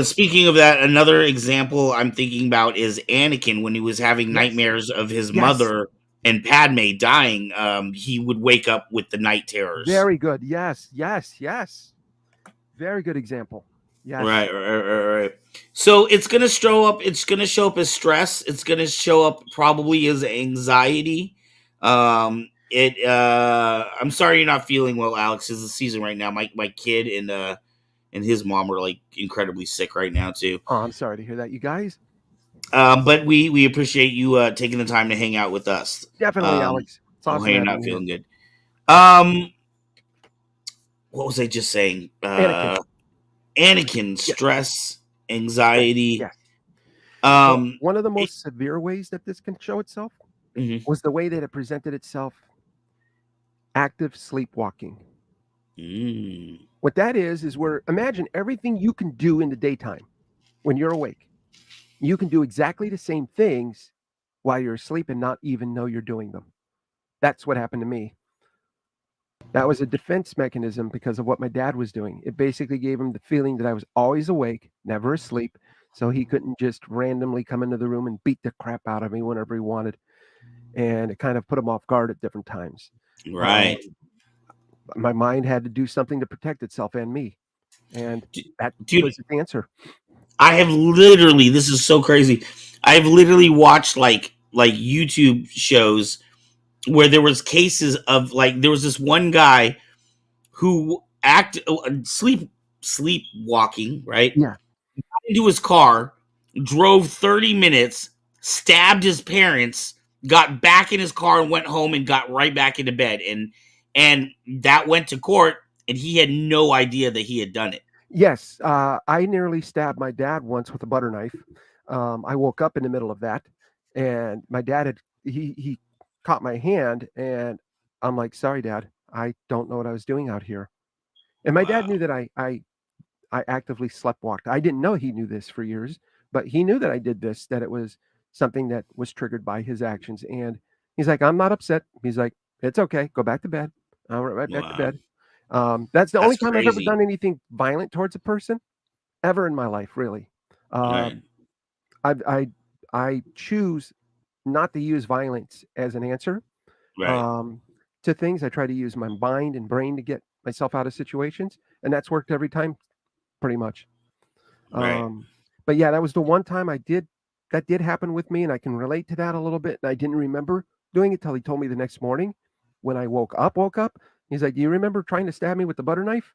Speaking of that, another example I'm thinking about is Anakin when he was having Yes, nightmares of his yes, mother and Padme dying. He would wake up with the night terrors. very good. Yes, yes, yes. Very good example. Yes. Right. So it's gonna show up. It's gonna show up as stress. It's gonna show up probably as anxiety. It. I'm sorry you're not feeling well, Alex. It's the season right now. My kid and his mom are like incredibly sick right now too. Oh, I'm sorry to hear that, you guys. But we appreciate you taking the time to hang out with us. Definitely, Um, Alex. It's oh, awesome you're having not you here. feeling good. Um, what was I just saying? Anakin. Anakin, Yes, stress, yes, anxiety. yes. Well, Um, one of the it- most severe ways that this can show itself mhm. was the way that it presented itself active sleepwalking. Mm, What that is where imagine everything you can do in the daytime when you're awake. You can do exactly the same things while you're asleep and not even know you're doing them. That's what happened to me. That was a defense mechanism because of what my dad was doing. It basically gave him the feeling that I was always awake, never asleep, so he couldn't just randomly come into the room and beat the crap out of me whenever he wanted. And it kind of put him off guard at different times. Um, right. my mind had to do something to protect itself and me, and that Dude, was the answer. I have literally, this is so crazy. I've literally watched like YouTube shows where there was cases of like there was this one guy who sleepwalking, right? Yeah. Into his car, drove 30 minutes, stabbed his parents, got back in his car and went home and got right back into bed. And that went to court and he had no idea that he had done it. Yes, I nearly stabbed my dad once with a butter knife. I woke up in the middle of that, and my dad had he caught my hand, and I'm like, "Sorry, Dad, I don't know what I was doing out here." And my dad Wow. knew that I actively sleptwalked. I didn't know he knew this for years, but he knew that I did this, that it was something that was triggered by his actions. And he's like, "I'm not upset." He's like, "It's okay. Go back to bed." I went right back to Wow. bed. That's the only That's time I've ever crazy. done anything violent towards a person ever in my life, really. Right. I I I choose not to use violence as an answer Right. um, to things. I try to use my mind and brain to get myself out of situations, and that's worked every time, pretty much. Right. Um, but yeah, that was the one time that did happen with me, and I can relate to that a little bit. And I didn't remember doing it till he told me the next morning when I woke up. He's like, "Do you remember trying to stab me with the butter knife?"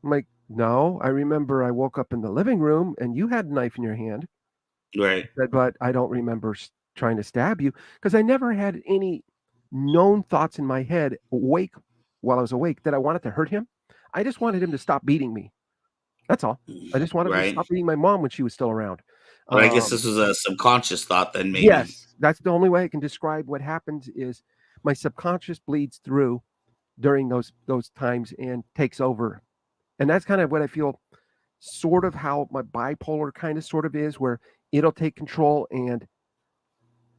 I'm like, "No, I remember I woke up in the living room and you had a knife in your hand." Right. Said, "But I don't remember trying to stab you because I never had any known thoughts in my head awake while I was awake that I wanted to hurt him. I just wanted him to stop beating me. That's all. I just wanted him to Right. stop beating my mom when she was still around." But I guess Um, this was a subconscious thought then maybe. yes, that's the only way I can describe what happens is my subconscious bleeds through during those times and takes over. And that's kind of what I feel sort of how my bipolar kind of sort of is where it'll take control and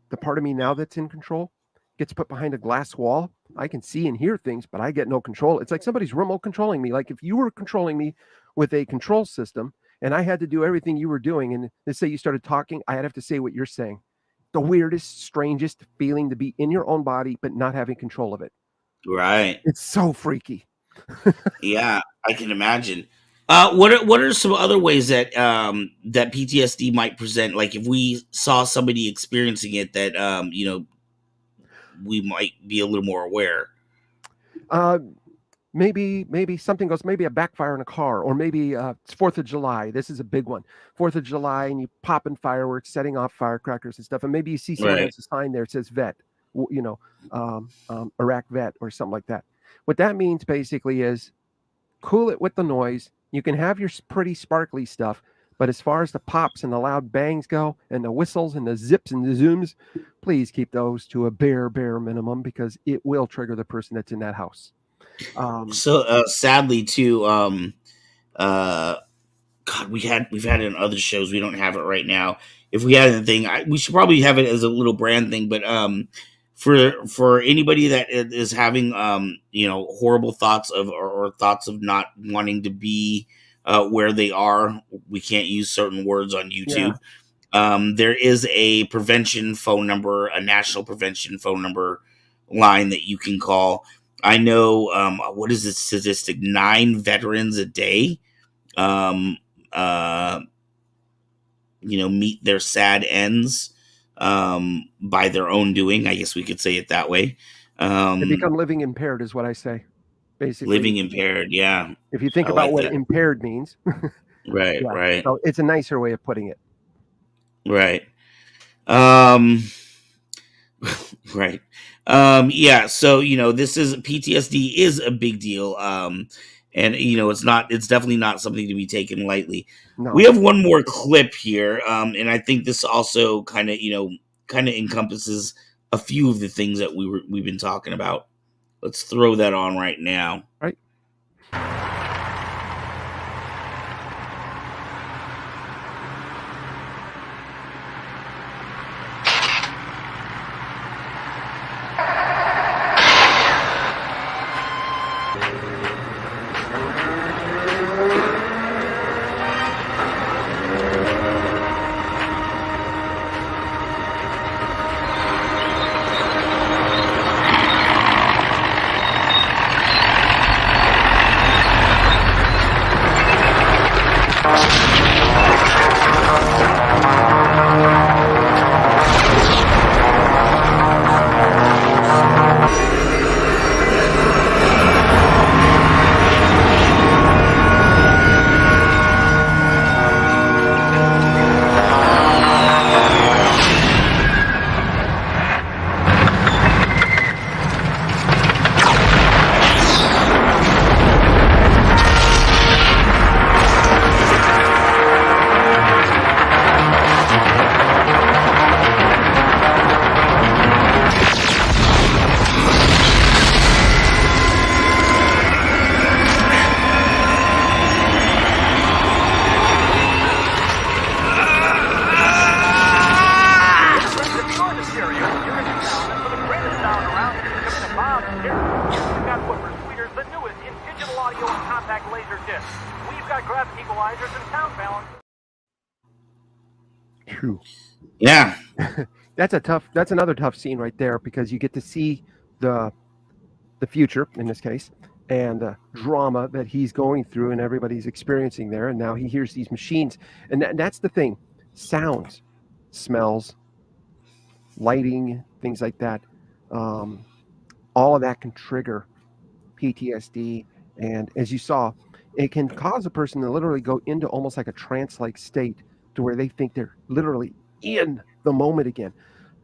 the part of me now that's in control gets put behind a glass wall. I can see and hear things, but I get no control. It's like somebody's remote controlling me. Like if you were controlling me with a control system and I had to do everything you were doing, and let's say you started talking, I'd have to say what you're saying. The weirdest, strangest feeling to be in your own body, but not having control of it. Right. It's so freaky. Yeah, I can imagine. What are some other ways that that PTSD might present? Like if we saw somebody experiencing it, that we might be a little more aware. Uh, maybe something goes, maybe a backfire in a car, or maybe it's 4th of July. This is a big one. 4th of July, and you popping fireworks, setting off firecrackers and stuff, and maybe you see someone Right. has a sign there that says vet, Iraq vet or something like that. What that means basically is cool it with the noise. You can have your pretty sparkly stuff, but as far as the pops and the loud bangs go, and the whistles and the zips and the zooms, please keep those to a bare minimum, because it will trigger the person that's in that house. So sadly too, uh, God, we've had it in other shows. We don't have it right now. If we had anything, we should probably have it as a little brand thing. But for anybody that is having horrible thoughts of or thoughts of not wanting to be where they are, we can't use certain words on YouTube. There is a prevention phone number, a national prevention phone number line that you can call. I know, what is the statistic? 9 veterans a day, uh, meet their sad ends by their own doing. I guess we could say it that way. They become living impaired, is what I say. Basically, Living impaired. Yeah. if you think I about like what that. impaired means, Right. yeah. Right. So it's a nicer way of putting it. Right. Right. Yeah. So, this is PTSD is a big deal. And it's definitely not something to be taken lightly. No. We have one more clip here. And I think this also kind of encompasses a few of the things that we've been talking about. Let's throw that on right now. Right. True. Yeah. That's another tough scene right there, because you get to see the future in this case, and the drama that he's going through and everybody's experiencing there. And now he hears these machines, and that's the thing: sounds, smells, lighting, things like that. All of that can trigger PTSD, and as you saw, it can cause a person to literally go into almost like a trance-like state, to where they think they're literally in the moment again.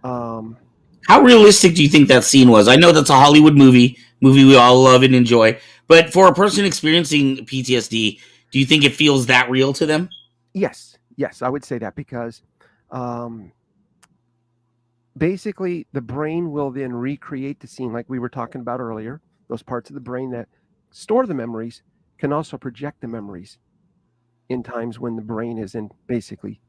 How realistic do you think that scene was? I know that's a Hollywood movie we all love and enjoy, but for a person experiencing PTSD, do you think it feels that real to them? Yes, I would say that, because basically the brain will then recreate the scene like we were talking about earlier. Those parts of the brain that store the memories can also project the memories in times when the brain is in basically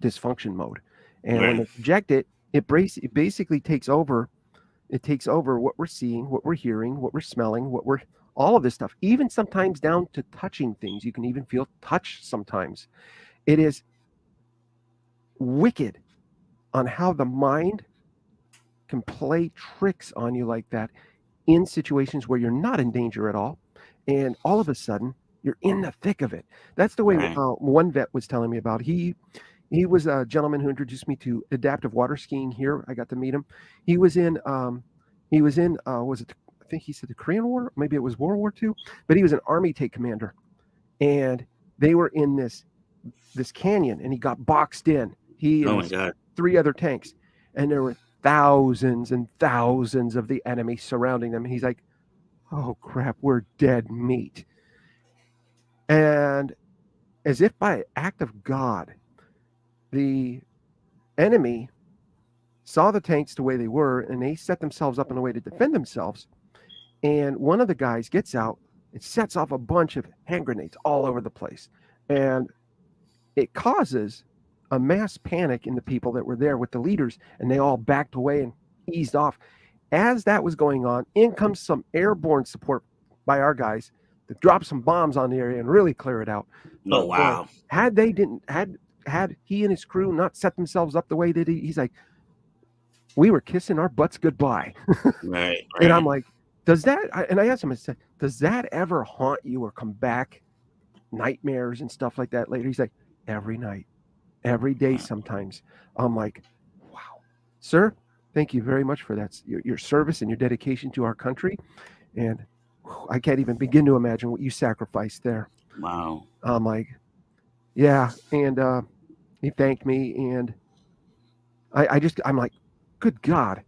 dysfunction mode. And when they project it, it basically takes over. It takes over what we're seeing, what we're hearing, what we're smelling, all of this stuff, even sometimes down to touching things. You can even feel touch sometimes. It is wicked on how the mind can play tricks on you like that in situations where you're not in danger at all, and all of a sudden you're in the thick of it. That's the way one vet was telling me about. He was a gentleman who introduced me to adaptive water skiing here. I got to meet him. He was in was it I think he said the Korean War, maybe it was World War II, but he was an Army tank commander, and they were in this canyon, and he got boxed in. He and Oh my God. 3 other tanks, and there were thousands and thousands of the enemy surrounding them. And he's like, "Oh crap, we're dead meat." And as if by act of God, the enemy saw the tanks the way they were, and they set themselves up in a way to defend themselves. And one of the guys gets out and sets off a bunch of hand grenades all over the place. And it causes a mass panic in the people that were there with the leaders, and they all backed away and eased off. As that was going on, in comes some airborne support by our guys to drop some bombs on the area and really clear it out. Oh, wow. Boy, had he and his crew not set themselves up the way that he's like, we were kissing our butts goodbye. Right. And I'm like, does that, and I asked him, I said, does that ever haunt you or come back, nightmares and stuff like that later? He's like, every night, every day sometimes. I'm like, wow, sir, thank you very much for that, your service and your dedication to our country. And I can't even begin to imagine what you sacrificed there. Wow. I'm like, yeah. And he thanked me, and I'm like, good God.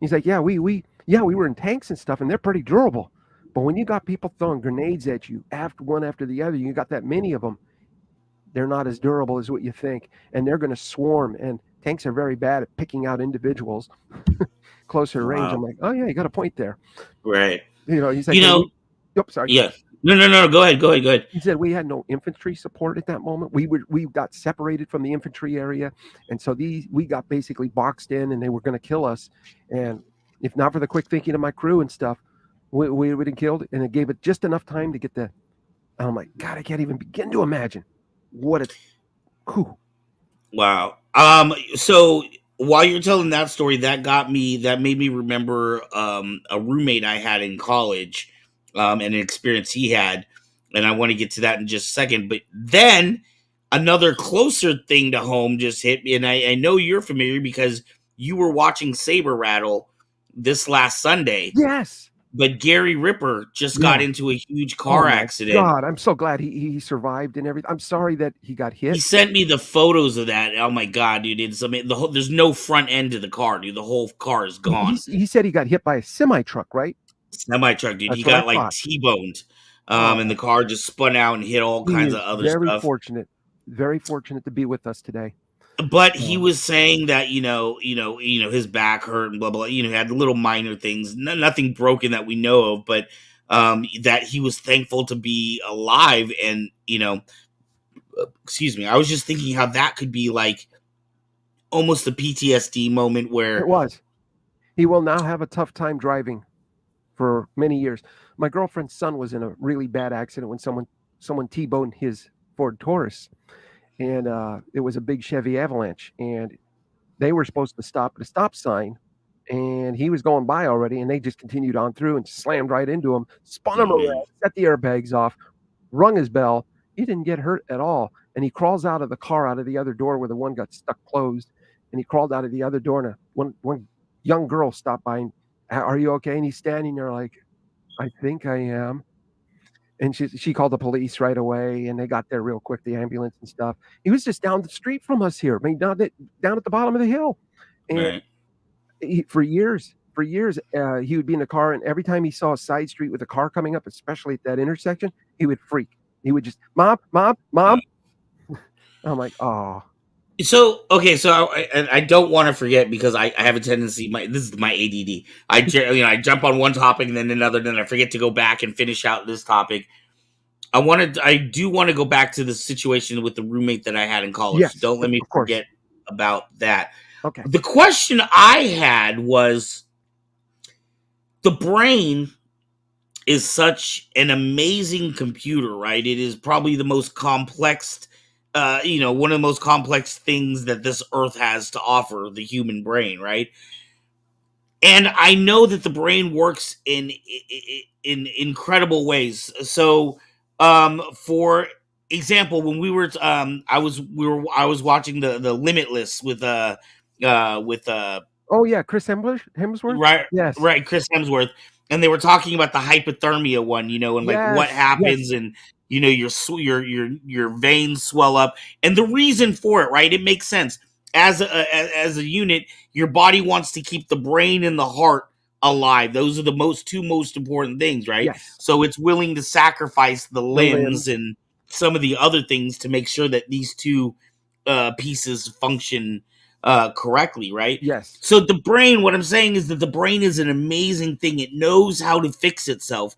He's like, yeah, we were in tanks and stuff, and they're pretty durable. But when you got people throwing grenades at you one after the other, you got that many of them, they're not as durable as what you think. And they're going to swarm. And tanks are very bad at picking out individuals closer range. I'm like, oh, yeah, you got a point there. Right. He's like, sorry. Yeah. No. Go ahead. He said we had no infantry support at that moment. We got separated from the infantry area, and so we got basically boxed in, and they were going to kill us. And if not for the quick thinking of my crew and stuff, we would have killed. And it gave it just enough time to get the. I'm like, God, I can't even begin to imagine what it's. Whew. Wow. So while you're telling that story, that made me remember a roommate I had in college. And an experience he had, and I want to get to that in just a second. But then another closer thing to home just hit me, and I know you're familiar because you were watching Saber Rattle this last Sunday. Yes. But Gary Ripper just got into a huge car accident. God, I'm so glad he survived and everything. I'm sorry that he got hit. He sent me the photos of that. Oh my God, dude! There's no front end to the car, dude. The whole car is gone. He said he got hit by a semi truck, right? Semi-truck, dude. He got like T-boned, and the car just spun out and hit all kinds of other stuff. Very fortunate to be with us today. But he was saying that his back hurt and blah blah. He had little minor things, nothing broken that we know of, but that he was thankful to be alive. And excuse me, I was just thinking how that could be like almost a PTSD moment where it was. He will now have a tough time driving for many years. My girlfriend's son was in a really bad accident when someone T-boned his Ford Taurus, and it was a big Chevy Avalanche, and they were supposed to stop at a stop sign, and he was going by already, and they just continued on through and slammed right into him, spun him around, set the airbags off, rung his bell. He didn't get hurt at all, and he crawls out of the car out of the other door where the one got stuck closed, and he crawled out of the other door, and one young girl stopped by and, are you okay? And he's standing there like, I think I am. And she called the police right away, and they got there real quick, the ambulance and stuff. He was just down the street from us here, down at the bottom of the hill. And for years, he would be in the car, and every time he saw a side street with a car coming up, especially at that intersection, he would freak. He would just, Mom. I'm like, oh. So I don't want to forget because I have a tendency. This is my ADD. I jump on one topic and then another, then I forget to go back and finish out this topic. I do want to go back to the situation with the roommate that I had in college. Yes, don't let me forget about that. Okay. The question I had was, the brain is such an amazing computer, right? It is probably the most complex. One of the most complex things that this earth has to offer, the human brain, right? And I know that the brain works in incredible ways. So, for example, when we were, I was watching the Limitless with oh yeah, Chris Hemsworth. Right, yes, right, Chris Hemsworth. and they were talking about the hypothermia one, you know, and like what Yes, happens, yes, and you know, your veins swell up, and the reason for it, right? It makes sense. As a unit, your body wants to keep the brain and the heart alive. Those are the two most important things, right? yes. So it's willing to sacrifice the The limbs limbs. and some of the other things to make sure that these two pieces function correctly, right? Yes. So the brain, what I'm saying is that the brain is an amazing thing. It knows how to fix itself,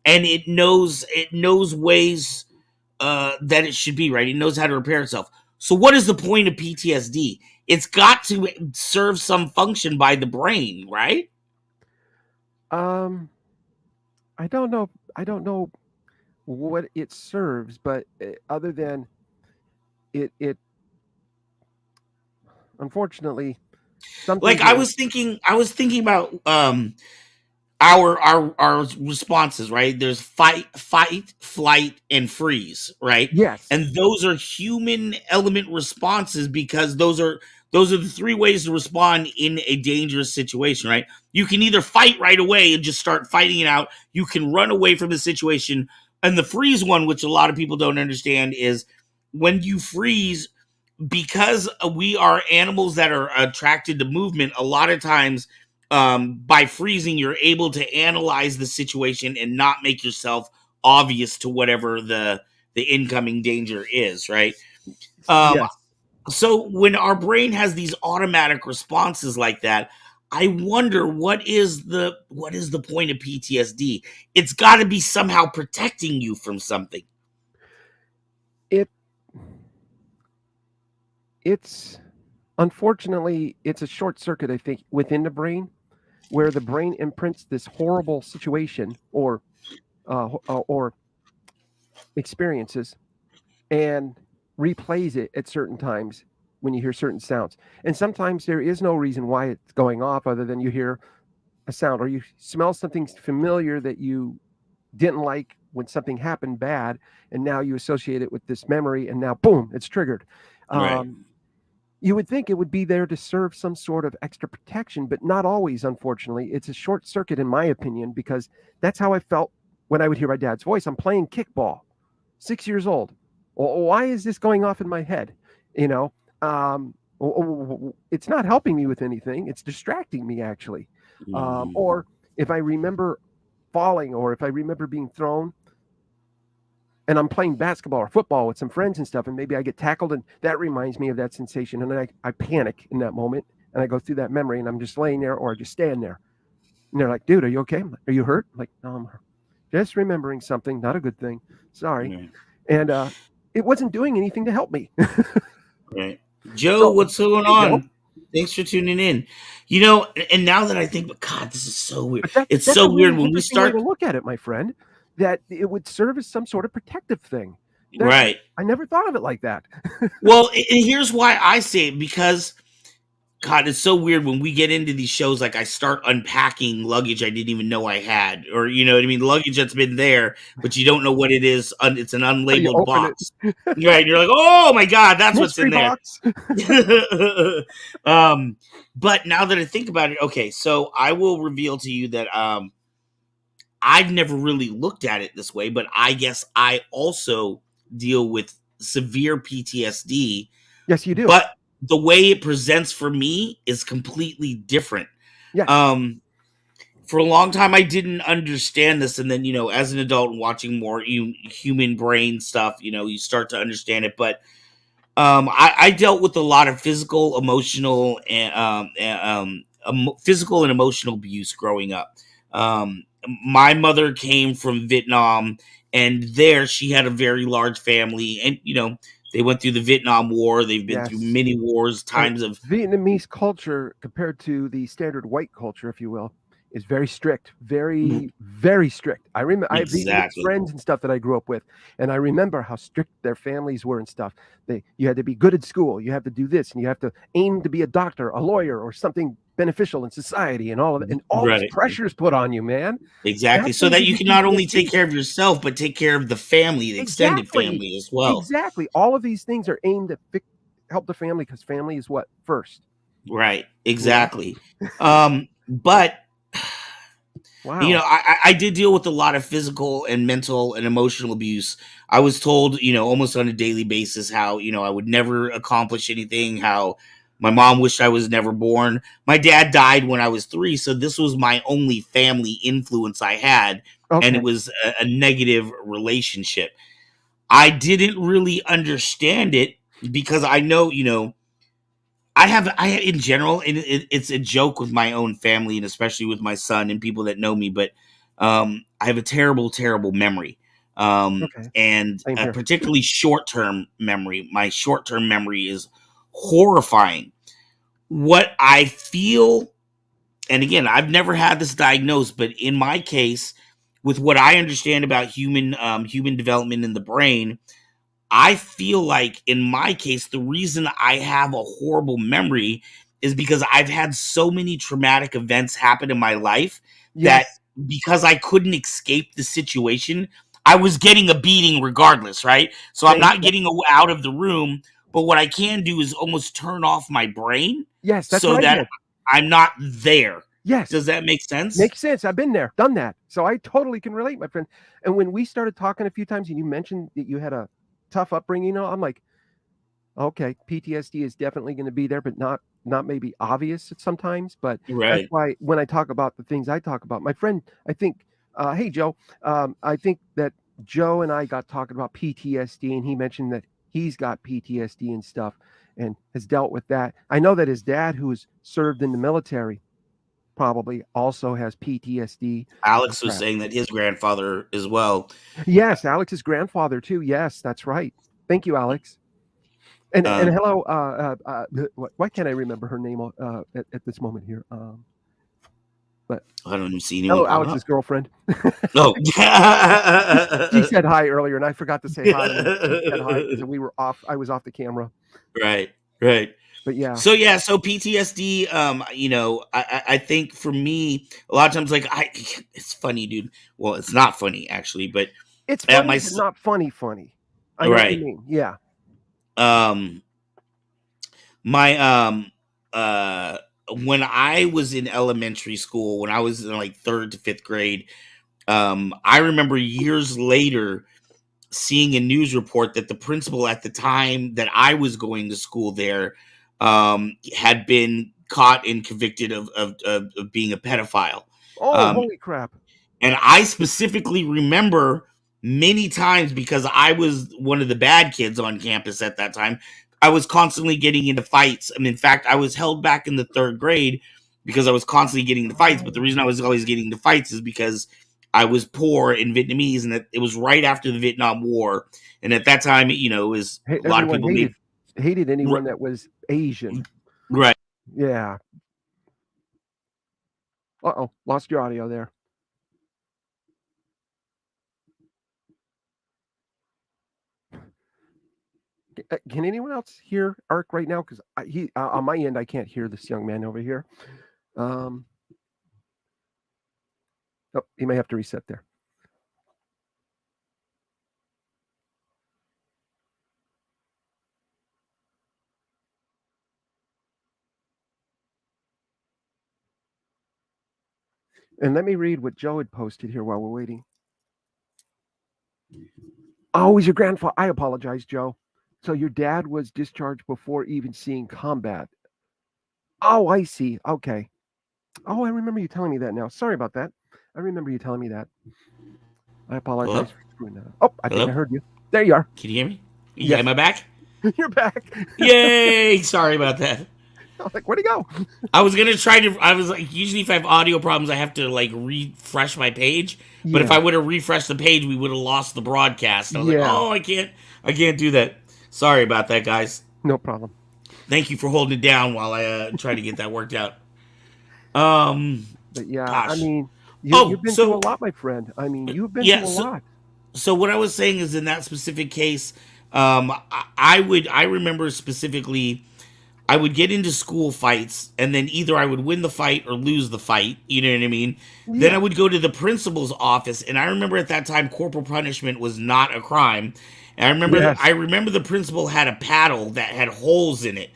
and it knows ways that it should be, right. It knows how to repair itself. So what is the point of PTSD? It's got to serve some function by the brain, right? Um, I don't know. I don't know what it serves, but other than it unfortunately, some Like things I are. was thinking, about our responses, right? There's fight, flight, and freeze, right? Yes. And those are human element responses, because those are the three ways to respond in a dangerous situation, right? You can either fight right away and just start fighting it out. You can run away from the situation. And the freeze one, which a lot of people don't understand, is when you freeze, because we are animals that are attracted to movement. A lot of times, by freezing, you're able to analyze the situation and not make yourself obvious to whatever the incoming danger is, right? um Yes. so when our brain has these automatic responses like that, I wonder what is the point of PTSD? It's got to be somehow protecting you from something. It it's unfortunately it's a short circuit, I think, within the brain where the brain imprints this horrible situation or experiences and replays it at certain times when you hear certain sounds. And sometimes there is no reason why it's going off other than you hear a sound or you smell something familiar that you didn't like when something happened bad, and now you associate it with this memory, and now boom, it's triggered. Right. Um, you would think it would be there to serve some sort of extra protection, but not always, unfortunately. It's a short circuit, in my opinion, because that's how I felt when I would hear my dad's voice. I'm playing kickball, 6 years old. Why is this going off in my head? You know, it's not helping me with anything. It's distracting me, actually. Mhm. Or if I remember falling or if I remember being thrown, and I'm playing basketball or football with some friends and stuff, and maybe I get tackled, and that reminds me of that sensation. And then I panic in that moment, and I go through that memory, and I'm just laying there or I just stand there. And they're like, dude, are you okay? Are you hurt? I'm like, no, I'm just remembering something, not a good thing. Sorry. Right. And it wasn't doing anything to help me. Right. Joe, So what's going there you go. on? Thanks for tuning in. You know, and now that I think, but God, this is so weird. But It's that's a so weird really when we interesting way to start. look at it, my friend, that it would serve as some sort of protective thing. That Right. I never thought of it like that. Well, and here's why I say it, because God, it's so weird when we get into these shows. Like, I start unpacking luggage I didn't even know I had, or you know what I mean, luggage that's been there, but you don't know what it is. It's an So you unlabeled open it, box, right? And you're like, oh my God, that's what's mystery in there. box. um, but now that I think about it, okay, so I will reveal to you that I've never really looked at it this way, but I guess I also deal with severe PTSD, Yes, you do. but the way it presents for me is completely different. Yes. Um, for a long time, I didn't understand this, and then as an adult and watching more human brain stuff, you start to understand it. But I dealt with a lot of physical and emotional abuse growing up. My mother came from Vietnam, and there she had a very large family, and they went through the Vietnam War. They've been through Yes. many wars, times of Vietnamese culture compared to the standard white culture, if you will, is very strict, very, very strict. I remember I have Vietnamese exactly, friends and stuff that I grew up with, and I remember how strict their families were and stuff. You had to be good at school, you have to do this, and you have to aim to be a doctor, a lawyer, or something beneficial in society, and all of it, and all these right, pressures put on you, man. exactly. That So can that give you you can not only take PTSD. care of yourself, but take care of the family, the extended Exactly. family as well. Exactly. All of these things are aimed at help the family because family is what first. Right, You know. exactly. But You know, Wow. I did deal with a lot of physical and mental and emotional abuse. I was told, you know, almost on a daily basis how, you know, I would never accomplish anything, how my mom wished I was never born. My dad died when I was 3, so this was my only family influence I had, and it Okay. was a negative relationship. I didn't really understand it because I know, you know, I in general, and it's a joke with my own family and especially with my son and people that know me, but I have a terrible, terrible memory, Okay. and Same here. particularly short term memory. My short term memory is horrifying. What I feel, and again, I've never had this diagnosed, but in my case, with what I understand about human development in the brain, I feel like in my case, the reason I have a horrible memory is because I've had so many traumatic events happen in my life that Yes. because I couldn't escape the situation, I was getting a beating regardless, right? So I'm Same. not getting out of the room, but what I can do is almost turn off my brain Yes, that's so what I that did. I'm not there. Yes. Does that make sense? Makes sense. I've been there, done that. So I totally can relate, my friend. And when we started talking a few times and you mentioned that you had a tough upbringing, I'm like, okay, PTSD is definitely going to be there, but not maybe obvious sometimes. But that's Right. why when I talk about the things I talk about, my friend, I think, hey Joe, I think that Joe and I got talking about PTSD, and he mentioned that he's got PTSD and stuff, and has dealt with that. I know that his dad, who was served in the military, probably also has PTSD and Alex was crap. saying that his grandfather as well. Yes, Alex's grandfather too. Yes, that's right. Thank you, Alex. And Um, hello. Why can't I remember her name at this moment here? But I don't even see anyone hello, pop Alex's up. girlfriend. Oh, She said hi earlier, and I forgot to say hi when she said hi because we were off. I was off the camera. right, right. But yeah, So yeah, so PTSD. You know, I think for me, a lot of times, like it's funny, dude. Well, it's not funny actually, but it's at funny, but not funny. Funny. I know what you right, mean. Yeah. um, my uh, when I was in elementary school, when I was in like 3rd to 5th grade, I remember years later seeing a news report that the principal at the time that I was going to school there had been caught and convicted of being a pedophile. Oh, Um, holy crap! and I specifically remember many times because I was one of the bad kids on campus at that time. I was constantly getting into fights. I mean, in fact, I was held back in the 3rd grade because I was constantly getting into fights. But the reason I was always getting into fights is because I was poor in Vietnamese, and that it was right after the Vietnam War. And at that time, you know, it was a lot of Everyone people made hated anyone that was Asian. right. Yeah. Uh-oh, lost your audio there. Can anyone else hear Ark right now? Because he on my end, I can't hear this young man over here. Um, oh, he may have to reset there. And let me read what Joe had posted here while we're waiting. Oh, he's your grandfather. I apologize, Joe. So your dad was discharged before even seeing combat. Oh, I see. Okay. Oh, I remember you telling me that now. Sorry about that. I remember you telling me that. I Hello, apologize for screwing that up. Oh, I think I hello. heard you. There you are. Can you hear me? Yeah, Yes, am I back? you're back. Yay! Sorry about that. I was like, where'd he go? I was gonna try to. I was like, usually if I have audio problems, I have to like refresh my page. But if Yeah, I would have refreshed the page, we would have lost the broadcast. I was like, yeah, oh, I can't do that. Sorry about that, guys. no problem. Thank you for holding it down while I try to get that worked out. Um, But yeah, I gosh. mean, you've Oh, been through a so lot, my friend. I mean, you've been yeah, through a lot. so what I was saying is in that specific case, I remember specifically I would get into school fights and then either I would win the fight or lose the fight. You know what I mean? Then I Yeah. would go to the principal's office. And I remember at that time, corporal punishment was not a crime. And I Yes. remember the principal had a paddle that had holes in it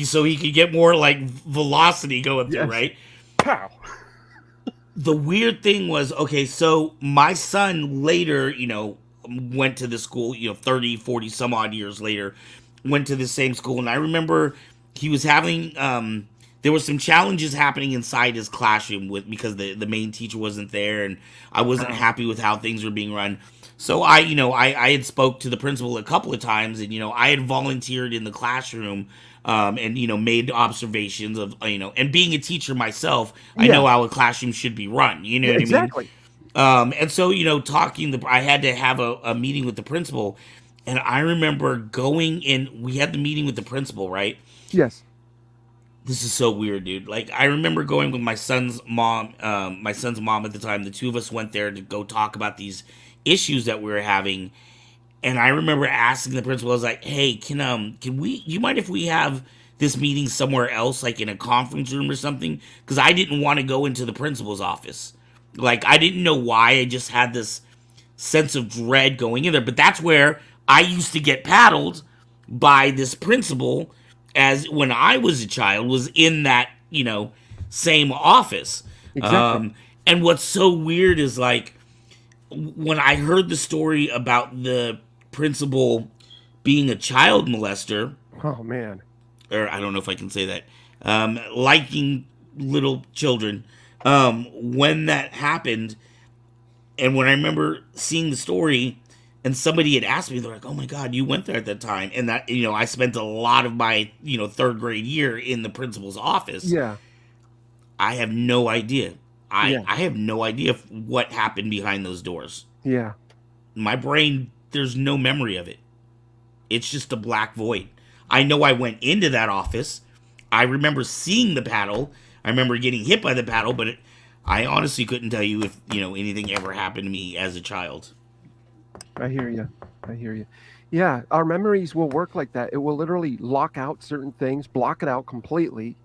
so he could get more like velocity going through, Yes. right? Pow. the weird thing was, okay, so my son later, went to the school, 30, 40 some odd years later, went to the same school. And I remember he was having, there were some challenges happening inside his classroom because the main teacher wasn't there, and I wasn't happy with how things were being run. So I had spoke to the principal a couple of times, and, I had volunteered in the classroom, and, made observations of, and being a teacher myself, I know how a classroom should be run. You know what I mean? Exactly. And so, I had to have a meeting with the principal, and I remember going in, we had the meeting with the principal, right? Yes. This is so weird, dude. Like, I remember going with my son's mom at the time. The two of us went there to go talk about these issues that we were having. And I remember asking the principal, I was like, hey, can you mind if we have this meeting somewhere else, like in a conference room or something? Because I didn't want to go into the principal's office. Like, I didn't know why. I just had this sense of dread going in there. But that's where I used to get paddled by this principal, as when I was a child, was in that, same office. Exactly. And what's so weird is, like, when I heard the story about the principal being a child molester, Oh man. or I don't know if I can say that, liking little children, when that happened, and when I remember seeing the story, and somebody had asked me, they're like, oh my God, you went there at that time. And that, I spent a lot of my, third grade year in the principal's office. Yeah. I have no idea. I have no idea what happened behind those doors. Yeah. My brain, there's no memory of it. It's just a black void. I know I went into that office. I remember seeing the paddle. I remember getting hit by the paddle, but I honestly couldn't tell you if, anything ever happened to me as a child. I hear you. Yeah, our memories will work like that. It will literally lock out certain things, block it out completely,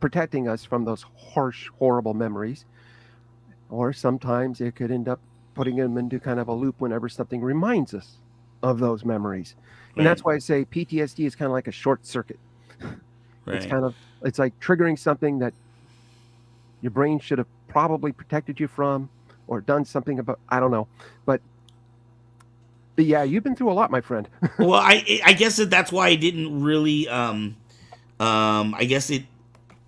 protecting us from those harsh, horrible memories. Or sometimes it could end up putting them into kind of a loop whenever something reminds us of those memories. And that's why I say PTSD is kind of like a short circuit. Right. It's like triggering something that your brain should have probably protected you from, or done something about, I don't know. But yeah, you've been through a lot, my friend. Well, I guess that's why I didn't really I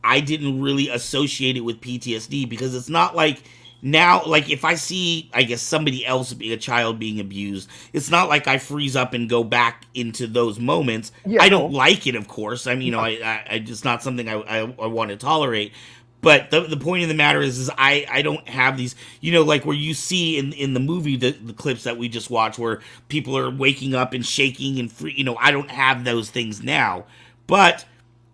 didn't really associate it with PTSD, because it's not like now, like if I see, I guess, somebody else, a child being abused, it's not like I freeze up and go back into those moments. Yeah, I don't like it, of course. I mean, I it's not something I want to tolerate. But the point of the matter is I don't have these, like where you see in the movie, the clips that we just watched, where people are waking up and shaking and free, I don't have those things now. But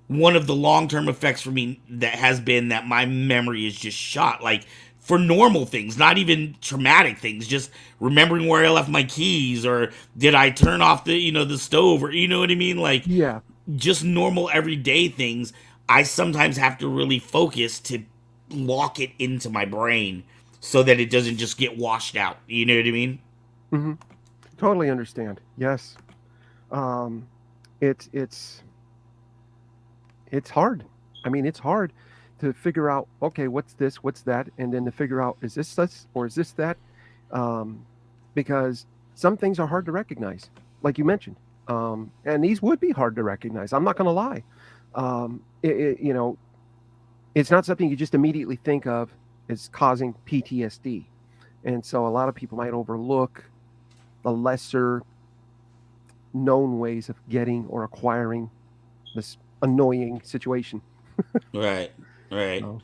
one of the long-term effects for me that has been that my memory is just shot, like for normal things, not even traumatic things, just remembering where I left my keys, or did I turn off the, the stove, or, you know what I mean? Like, yeah, just normal everyday things. I sometimes have to really focus to lock it into my brain so that it doesn't just get washed out. You know what I mean? Mm-hmm. Totally understand. Yes. It's hard. I mean, it's hard to figure out, okay, what's this, what's that, and then to figure out, is this or is this that? Because some things are hard to recognize, like you mentioned, and these would be hard to recognize. I'm not going to lie. It's not something you just immediately think of as causing PTSD, and so a lot of people might overlook the lesser known ways of getting or acquiring this annoying situation. Right. Oh.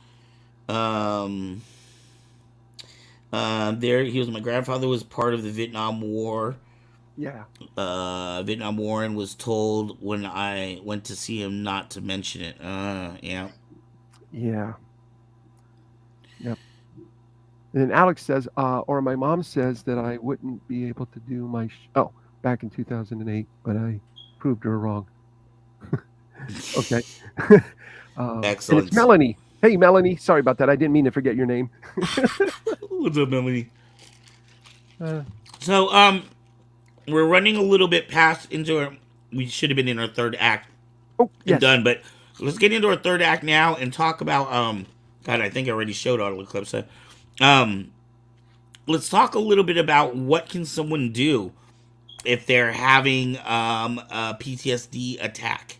There he was. My grandfather was part of the Vietnam War. Yeah. Vietnam War, and was told when I went to see him not to mention it. Yeah. Yeah. Yep. And then Alex says, or my mom says that I wouldn't be able to do my back in 2008, but I proved her wrong. Okay. Excellent. And it's Melanie. Hey, Melanie. Sorry about that. I didn't mean to forget your name. What's up, Melanie? So, we're running a little bit past we should have been in our third act. Oh, yes. Done, but let's get into our third act now and talk about, God, I think I already showed all the clips. Um, let's talk a little bit about what can someone do if they're having a PTSD attack.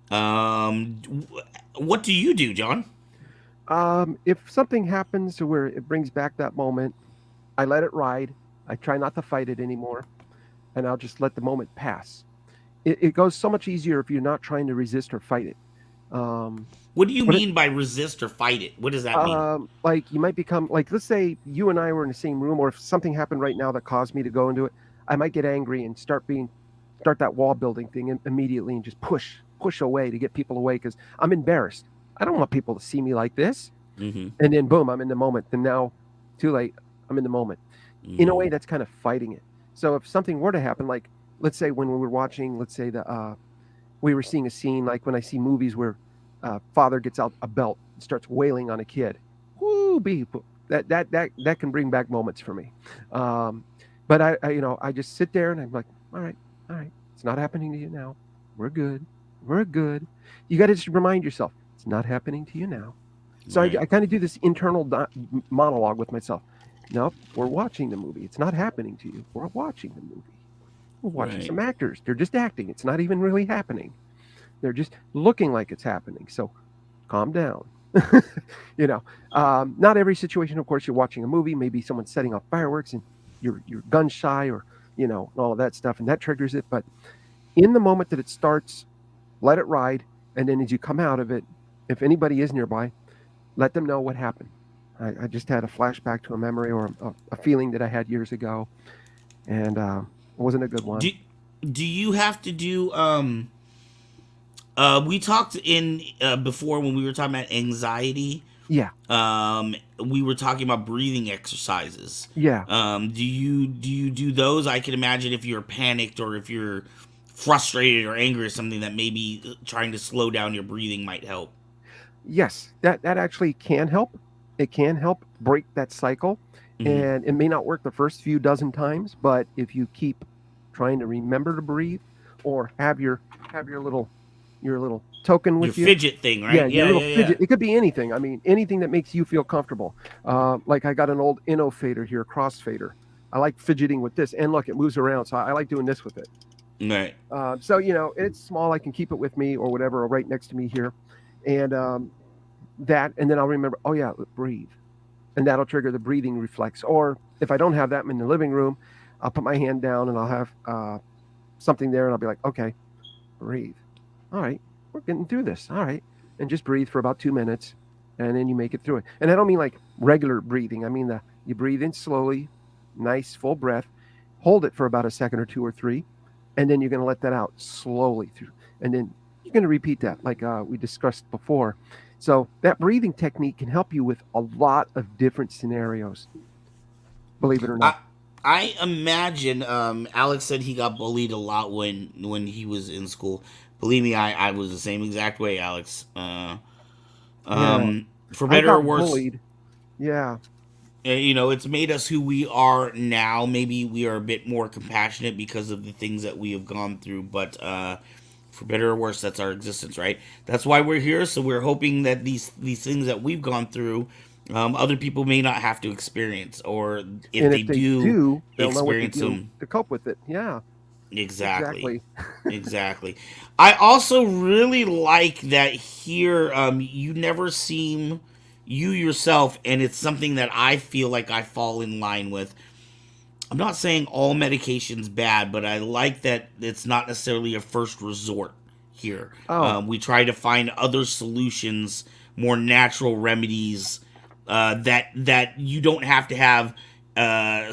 What do you do, John? If something happens to where it brings back that moment, I let it ride. I try not to fight it anymore, and I'll just let the moment pass. It goes so much easier if you're not trying to resist or fight it. Um, What do you but it, mean by resist or fight it? What does that mean? like you might become like, let's say you and I were in the same room, or if something happened right now that caused me to go into it, I might get angry and start that wall building thing immediately and just push away to get people away because I'm embarrassed. I don't want people to see me like this. Mm-hmm. And then boom, I'm in the moment. And now, too late, I'm in the moment. In a way, that's kind of fighting it. So if something were to happen, like let's say when we were watching, let's say we were seeing a scene like when I see movies where father gets out a belt and starts wailing on a kid. Woo, that can bring back moments for me. But I just sit there and I'm like, all right, it's not happening to you now. We're good. We're good. You got to just remind yourself it's not happening to you now. So Right. I kind of do this internal monologue with myself. Nope, we're watching the movie. It's not happening to you. We're watching the movie. We're watching Right. some actors. They're just acting. It's not even really happening. They're just looking like it's happening. So calm down. Not every situation, of course, you're watching a movie. Maybe someone's setting off fireworks and you're gun shy or, all of that stuff. And that triggers it. But in the moment that it starts, let it ride. And then as you come out of it, if anybody is nearby, let them know what happened. I just had a flashback to a memory or a feeling that I had years ago. And it wasn't a good one. Do you have to do we talked in before when we were talking about anxiety. Yeah. We were talking about breathing exercises. Yeah. Do you do those? I can imagine if you're panicked or if you're frustrated or angry or something that maybe trying to slow down your breathing might help. Yes, that actually can help. It can help break that cycle. Mm-hmm. And it may not work the first few dozen times, but if you keep trying to remember to breathe or have your little token with Your you. fidget thing, right? Yeah, your little yeah. fidget. It could be anything. I mean, anything that makes you feel comfortable. Like I got an old Innofader here, crossfader. I like fidgeting with this. And look, it moves around. So I like doing this with it. Right. So, it's small. I can keep it with me or whatever, or right next to me here. And and then I'll remember, oh, yeah, breathe. And that'll trigger the breathing reflex. Or if I don't have that, I'm in the living room, I'll put my hand down and I'll have something there and I'll be like, okay, breathe. All right, we're getting through this. All right. And just breathe for about 2 minutes and then you make it through it. And I don't mean like regular breathing. I mean you breathe in slowly, nice full breath, hold it for about a second or two or three, and then you're going to let that out slowly through. And then you're going to repeat that like we discussed before. So that breathing technique can help you with a lot of different scenarios, believe it or not. I imagine Alex said he got bullied a lot when he was in school. Believe me, I was the same exact way, Alex. Yeah, For I better or got worse, bullied. Yeah, it's made us who we are now. Maybe we are a bit more compassionate because of the things that we have gone through, but for better or worse, that's our existence, right? That's why we're here. So we're hoping that these things that we've gone through, other people may not have to experience, or if and they if they do do, they'll know what to experience do them. to cope with it. Yeah, Exactly. exactly. Exactly. I also really like that here. You never seem you yourself, and it's something that I feel like I fall in line with. I'm not saying all medication's bad, but I like that it's not necessarily a first resort here. Oh, We try to find other solutions, more natural remedies that you don't have to have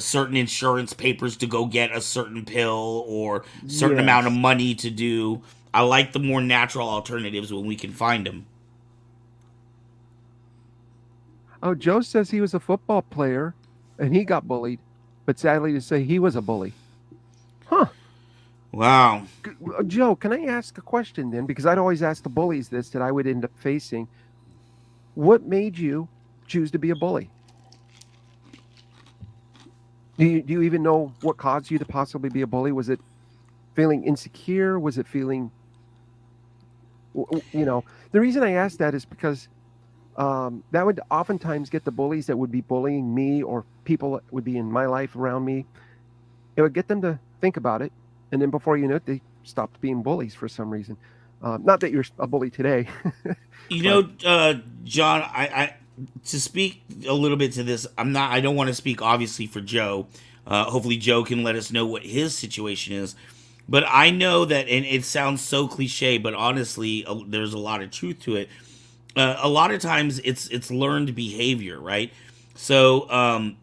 certain insurance papers to go get a certain pill or certain amount of yes. money to do. I like the more natural alternatives when we can find them. Oh, Joe says he was a football player and he got bullied, but sadly to say, he was a bully. Huh. Wow. Joe, can I ask a question then? Because I'd always ask the bullies this that I would end up facing. What made you choose to be a bully? Do you even know what caused you to possibly be a bully? Was it feeling insecure? Was it feeling, the reason I asked that is because that would oftentimes get the bullies that would be bullying me or people that would be in my life around me. It would get them to think about it, and then before you know it, they stopped being bullies for some reason. Not that you're a bully today. You but know, John, I to speak a little bit to this, I don't want to speak obviously for Joe. Hopefully Joe can let us know what his situation is. But I know that, and it sounds so cliche, but honestly, there's a lot of truth to it. A lot of times it's learned behavior, right? So a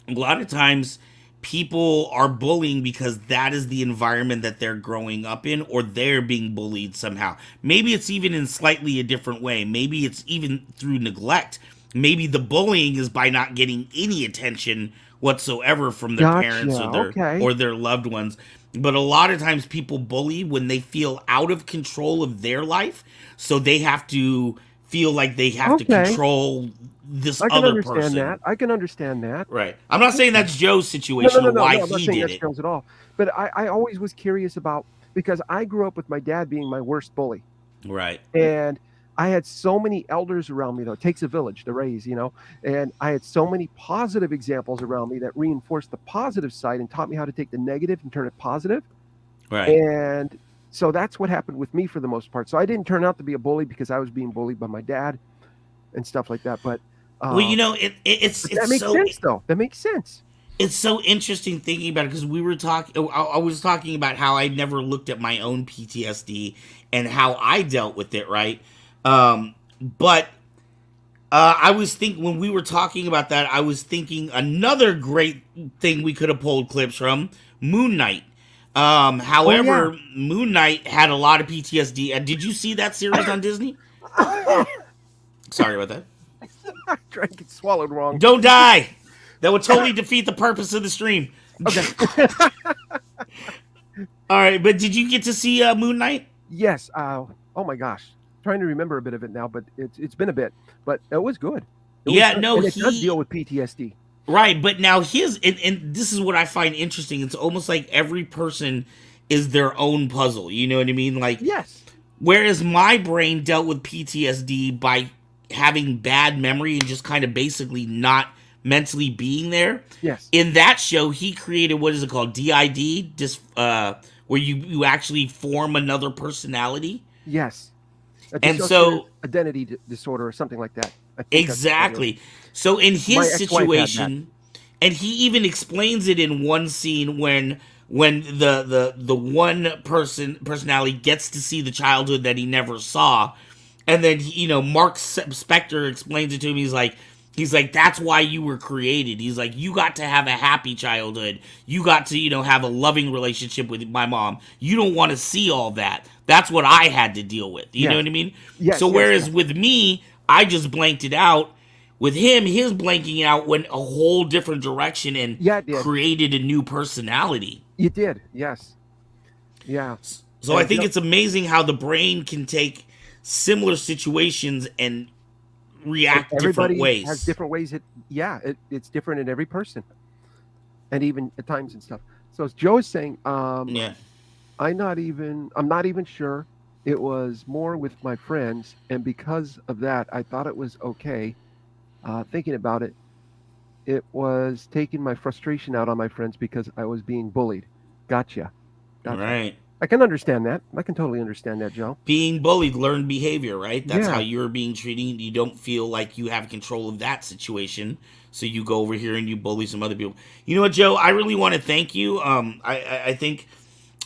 lot of times people are bullying because that is the environment that they're growing up in, or they're being bullied somehow. Maybe it's even in slightly a different way. Maybe it's even through neglect. Maybe the bullying is by not getting any attention whatsoever from their parents or their loved ones. But a lot of times people bully when they feel out of control of their life, so they have to feel like they have to control this other person. I can understand that. Right. I'm not saying that's Joe's situation or why I'm not he saying did that's it. Joe's at all. But I always was curious about, because I grew up with my dad being my worst bully. Right. And I had so many elders around me, though. It takes a village to raise, and I had so many positive examples around me that reinforced the positive side and taught me how to take the negative and turn it positive. Right. And so that's what happened with me for the most part. So I didn't turn out to be a bully because I was being bullied by my dad and stuff like that. But well, it's that makes sense, though. That makes sense. It's so interesting thinking about it, because we were talking. I was talking about how I never looked at my own PTSD and how I dealt with it, right? But I was thinking, when we were talking about that, I was thinking another great thing we could have pulled clips from: Moon Knight. However, Moon Knight had a lot of PTSD. Did you see that series on Disney? Sorry about that. I drank it swallowed wrong. Don't die. That would totally defeat the purpose of the stream. Okay. All right, but did you get to see Moon Knight? Yes. Oh my gosh, trying to remember a bit of it now, but it's been a bit. But it was good. It does deal with PTSD. Right, but now and this is what I find interesting. It's almost like every person is their own puzzle. You know what I mean? Like, yes. Whereas my brain dealt with PTSD by having bad memory and just kind of basically not mentally being there. Yes. In that show, he created, what is it called? DID, where you actually form another personality. Yes. And so identity disorder or something like that. Exactly. So in his situation, and he even explains it in one scene when the one personality gets to see the childhood that he never saw, and then Mark Spector explains it to him. He's like, that's why you were created. He's like, you got to have a happy childhood. You got to, have a loving relationship with my mom. You don't want to see all that. That's what I had to deal with. You know what I mean? Yes, so whereas with me, I just blanked it out. With him, his blanking out went a whole different direction and created a new personality. You did, yes. Yeah. So I think it's amazing how the brain can take similar situations and react different ways. Everybody has different ways. It's different in every person, and even at times and stuff. So as Joe is saying, I'm not even sure. It was more with my friends, and because of that, I thought it was okay. Thinking about it, it was taking my frustration out on my friends because I was being bullied. Gotcha. Right. I can understand that. I can totally understand that, Joe. Being bullied, learned behavior, right? That's how you're being treated. You don't feel like you have control of that situation, so you go over here and you bully some other people. You know what, Joe? I really want to thank you. I think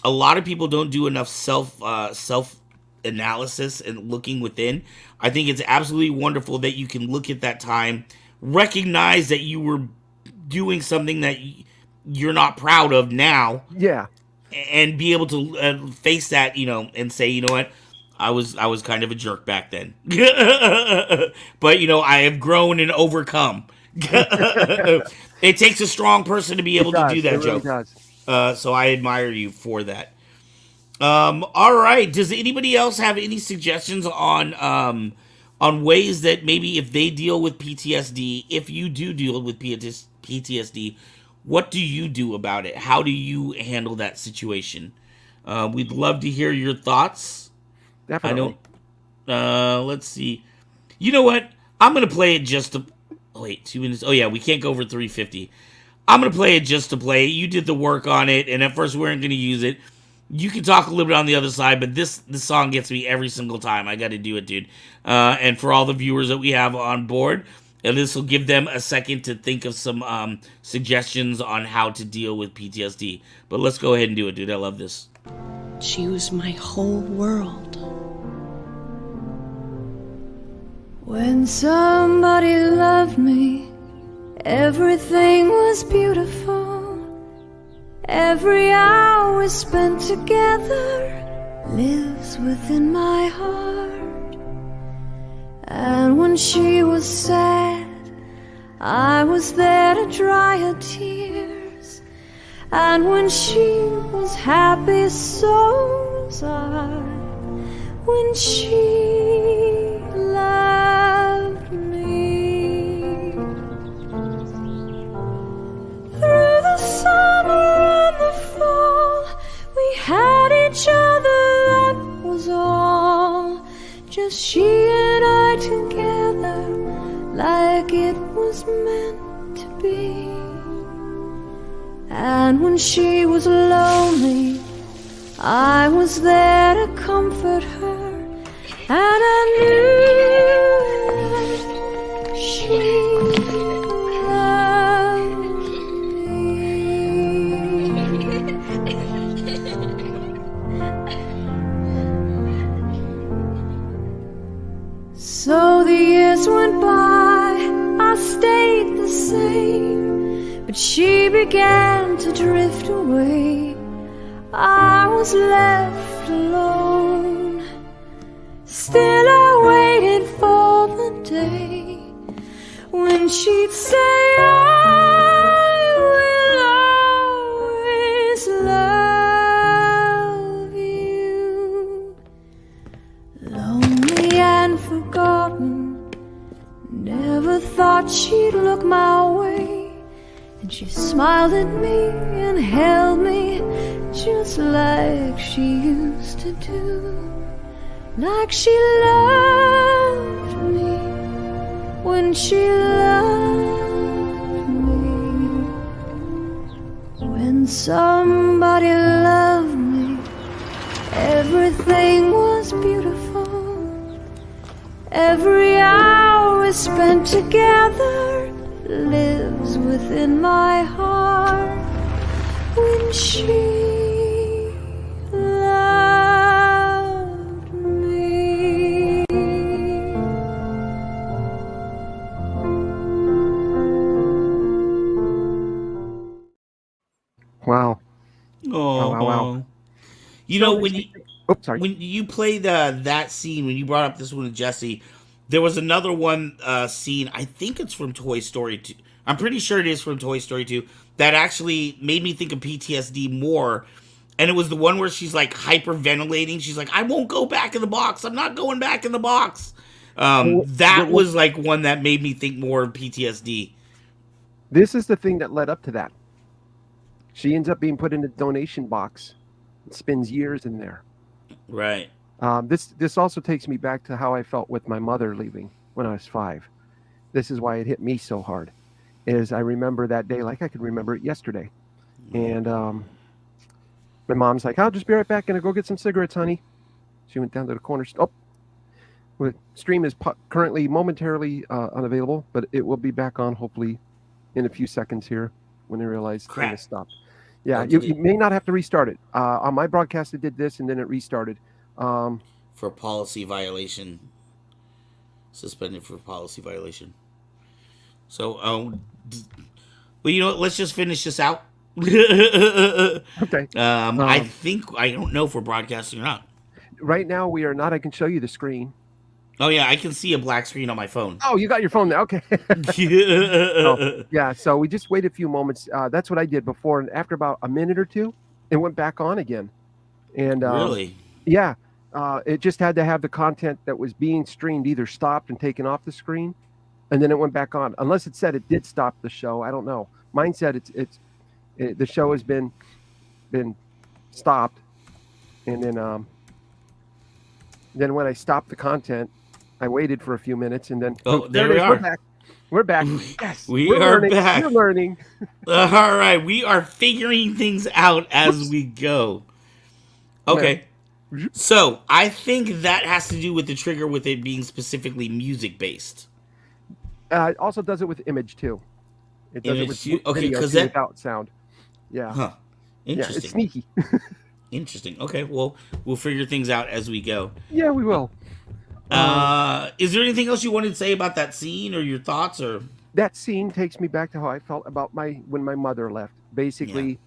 a lot of people don't do enough self analysis and looking within. I think it's absolutely wonderful that you can look at that time, recognize that you were doing something that you're not proud of now. Yeah. And be able to face that, and say, you know what, I was kind of a jerk back then, but I have grown and overcome. It takes a strong person to be able to do that, Joe. Does. So I admire you for that. All right. Does anybody else have any suggestions on ways that maybe if they deal with PTSD, if you do deal with PTSD, what do you do about it? How do you handle that situation? We'd love to hear your thoughts. Definitely. Let's see. You know what? I'm gonna play it just to. Oh, wait, 2 minutes. Oh yeah, we can't go over 350. I'm gonna play it just to play. You did the work on it, and at first we weren't gonna use it. You can talk a little bit on the other side, but this song gets me every single time. I got to do it, dude. And for all the viewers that we have on board, and this will give them a second to think of some suggestions on how to deal with PTSD. But let's go ahead and do it, dude. I love this. She was my whole world. When somebody loved me, everything was beautiful. Every hour spent together lives within my heart. And when she was sad, I was there to dry her tears. And when she was happy, so was I. When she loved me. Through the summer and the fall, we had each other, that was all. Just she and I together, like it was meant to be. And when she was lonely, I was there to comfort her. And I knew that she loved me. So the years went by, I stayed the same, but she began to drift away. I was left alone. Still I waited for the day when she'd say, I will always love you. Lonely and forgotten, never thought she'd look my way. And she smiled at me and held me just like she used to do. Like she loved me when she loved me. When somebody loved me, everything was beautiful. Every hour spent together lives within my heart. When she Wow. Oh, wow. You know, when you play that scene, when you brought up this one with Jesse, there was another one scene, I think it's from Toy Story 2. I'm pretty sure it is from Toy Story 2, that actually made me think of PTSD more. And it was the one where she's like hyperventilating. She's like, I won't go back in the box. I'm not going back in the box. That was like one that made me think more of PTSD. This is the thing that led up to that. She ends up being put in a donation box. It spends years in there. Right. This also takes me back to how I felt with my mother leaving when I was 5. This is why it hit me so hard. Is I remember that day like I could remember it yesterday. And my mom's like, I'll just be right back. Gonna go get some cigarettes, honey. She went down to the corner. The stream is currently momentarily unavailable, but it will be back on hopefully in a few seconds here when they realize it has stopped. Yeah, you may not have to restart it. On my broadcast, it did this, and then it restarted. For policy violation. Suspended for policy violation. So, well, you know what? Let's just finish this out. Okay. I don't know if we're broadcasting or not. Right now, we are not. I can show you the screen. Oh, yeah, I can see a black screen on my phone. Oh, you got your phone there. Okay. Yeah, so we just wait a few moments. That's what I did before. And after about a minute or two, it went back on again. And really? Yeah. It just had to have the content that was being streamed either stopped and taken off the screen, and then it went back on. Unless it said it did stop the show. I don't know. Mine said the show has been stopped. And then when I stopped the content, I waited for a few minutes and then Oh, there we it is. are. We're back. We're back. Yes, We we're are learning. back. We're learning. All right, we are figuring things out as we go. Okay. So, I think that has to do with the trigger with it being specifically music-based. It also does it with image, too. It does it with video, too, without sound. Yeah. Huh. Interesting. Yeah, it's sneaky. Interesting. Okay, well, we'll figure things out as we go. Yeah, we will. Is there anything else you wanted to say about that scene or your thoughts? Or that scene takes me back to how I felt about when my mother left. Basically,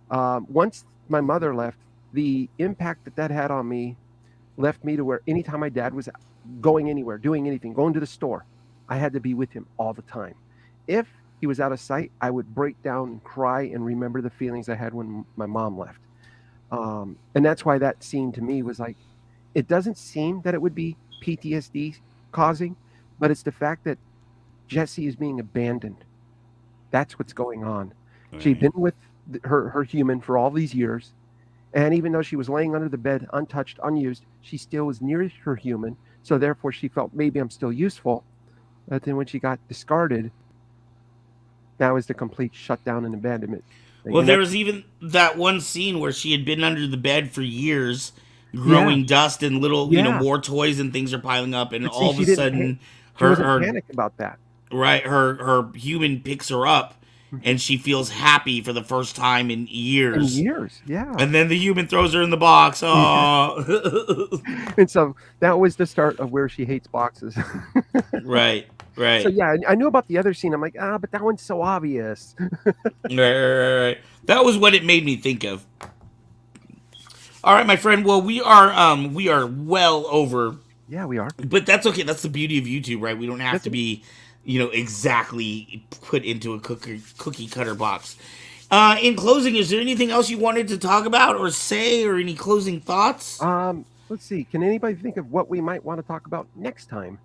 once my mother left, the impact that had on me left me to where anytime my dad was going anywhere, doing anything, going to the store, I had to be with him all the time. If he was out of sight, I would break down and cry and remember the feelings I had when my mom left. And that's why that scene to me was like, it doesn't seem that it would be PTSD causing, but it's the fact that Jessie is being abandoned. That's what's going on. Right. She'd been with her human for all these years, and even though she was laying under the bed, untouched, unused, she still was near her human, so therefore she felt maybe I'm still useful. But then when she got discarded, that was the complete shutdown and abandonment. Well, there was even that one scene where she had been under the bed for years, growing dust and little, more toys and things are piling up, and all of a sudden, her panic about that. Right, her human picks her up, and she feels happy for the first time in years. Yeah. And then the human throws her in the box. Oh. And so that was the start of where she hates boxes. Right. So yeah, I knew about the other scene. I'm like, but that one's so obvious. Right. That was what it made me think of. All right, my friend. Well, we are well over. Yeah, we are. But that's okay. That's the beauty of YouTube, right? We don't have to be, exactly put into a cookie cutter box. In closing, is there anything else you wanted to talk about or say, or any closing thoughts? Let's see. Can anybody think of what we might want to talk about next time?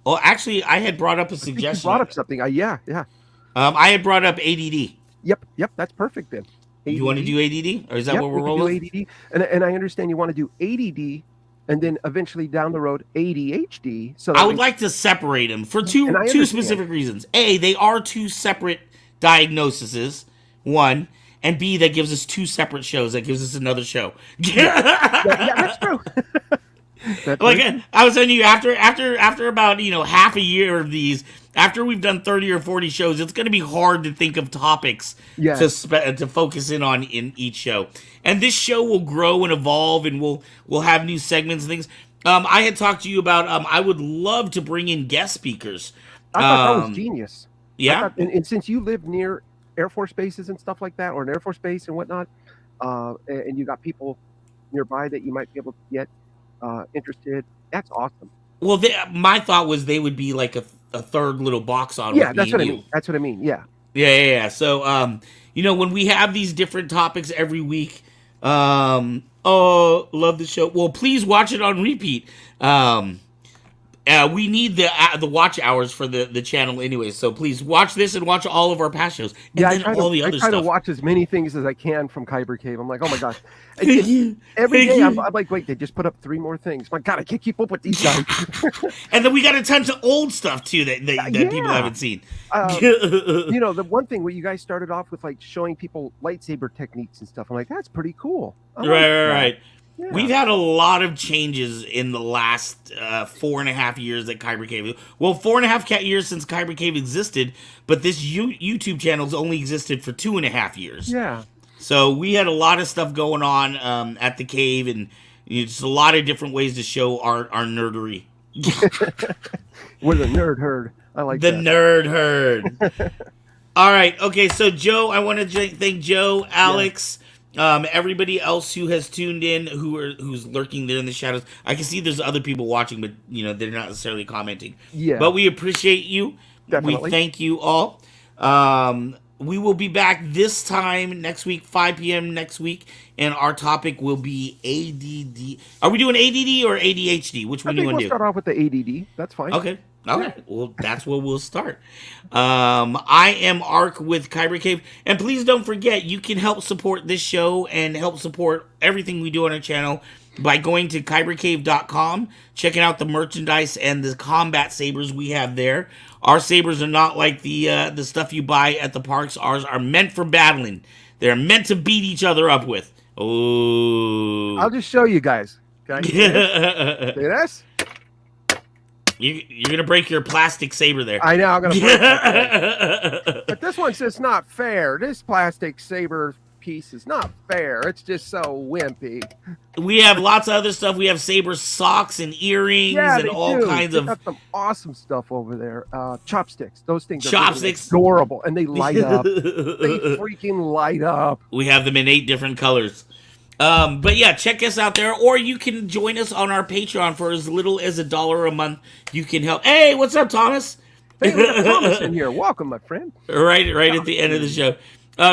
Well, actually, I had brought up a suggestion. You brought up something. Yeah. I had brought up ADD. Yep. That's perfect then. ADD. You want to do ADD, or is that what we're rolling? Do ADD, and I understand you want to do ADD, and then eventually down the road ADHD. So I would like to separate them for two specific reasons. A, they are two separate diagnoses. One. And B, that gives us two separate shows. That gives us another show. Yeah, that's true. I was telling you, after about half a year of these, after we've done 30 or 40 shows, it's going to be hard to think of topics to focus in on in each show. And this show will grow and evolve, and we'll have new segments and things. I had talked to you about I would love to bring in guest speakers. I thought that was genius. Yeah, and since you live near Air Force bases and stuff like that, or an Air Force base and whatnot, and you got people nearby that you might be able to get interested, that's awesome. Well, my thought was they would be like a third little box on. Yeah, that's what I mean. That's what I mean. Yeah. So, when we have these different topics every week, love the show. Well, please watch it on repeat. We need the watch hours for the channel anyway, so please watch this and watch all of our past shows. And then I try to watch as many things as I can from Kyber Cave. I'm like, oh my gosh. Every day I'm like, wait, they just put up 3 more things. My God, I can't keep up with these guys. And then we got a ton of old stuff too that people haven't seen. The one thing where you guys started off with like showing people lightsaber techniques and stuff. I'm like, that's pretty cool. Right. Yeah. We've had a lot of changes in the last 4.5 years at Kyber Cave. Well, 4.5 years since Kyber Cave existed, but this YouTube channel's only existed for 2.5 years. Yeah. So we had a lot of stuff going on at the cave, and just a lot of different ways to show our nerdery. We're the nerd herd. I like the nerd herd. All right. Okay. So Joe, I want to thank Joe, Alex. Yeah. Everybody else who has tuned in, who's lurking there in the shadows. I can see there's other people watching, but they're not necessarily commenting. Yeah. But we appreciate you. Definitely. We thank you all. We will be back this time next week, 5 p.m. next week, and our topic will be ADD. Are we doing ADD or ADHD? Which one do you want to do? We'll start off with the ADD. That's fine. Okay. All right. Well, that's where we'll start. I am Ark with Kyber Cave. And please don't forget, you can help support this show and help support everything we do on our channel by going to kybercave.com, checking out the merchandise and the combat sabers we have there. Our sabers are not like the stuff you buy at the parks. Ours are meant for battling. They're meant to beat each other up with. Oh, I'll just show you guys. Okay? See this? You're gonna break your plastic saber there. I know. I'm gonna break that. But this one says not fair. This plastic saber piece is not fair. It's just so wimpy. We have lots of other stuff. We have saber socks and earrings and all kinds They of got some awesome stuff over there. Chopsticks. Those things are chopsticks, adorable, and they light up. They freaking light up. We have them in 8 different colors. But yeah, check us out there, or you can join us on our Patreon for as little as $1 a month. You can help. Hey, what's up, Thomas? Hey, we got Thomas in here. Welcome, my friend. Right at the end of the show.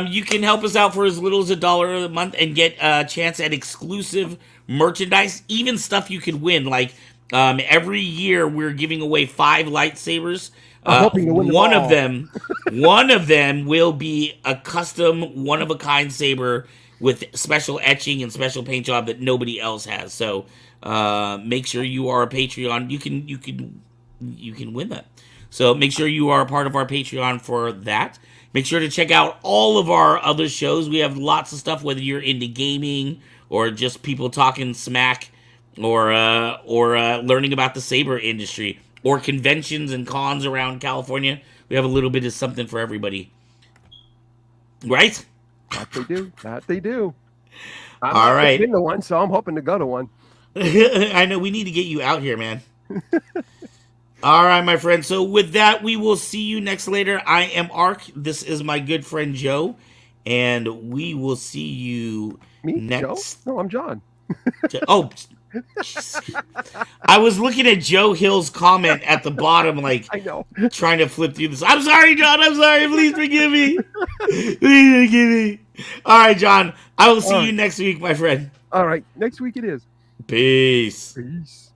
You can help us out for as little as $1 a month and get a chance at exclusive merchandise, even stuff you can win. Like every year, we're giving away 5 lightsabers. I'm hoping to win them one all. of them, one of them will be a custom, one-of-a-kind saber with special etching and special paint job that nobody else has. So make sure you are a Patreon. You can win that. So make sure you are a part of our Patreon for that. Make sure to check out all of our other shows. We have lots of stuff, whether you're into gaming or just people talking smack or learning about the saber industry or conventions and cons around California. We have a little bit of something for everybody. Right? That they do. I'm all not right. been to one, so I'm hoping to go to one. I know we need to get you out here, man. All right, my friend. So with that, we will see you next later. I am Ark. This is my good friend Joe, and we will see you next. Joe? No, I'm John. Oh, I was looking at Joe Hill's comment at the bottom, like I know, trying to flip through this. I'm sorry, John. I'm sorry. Please forgive me. Please forgive me. All right, John. I will see you next week, my friend. All right, next week it is. Peace. Peace.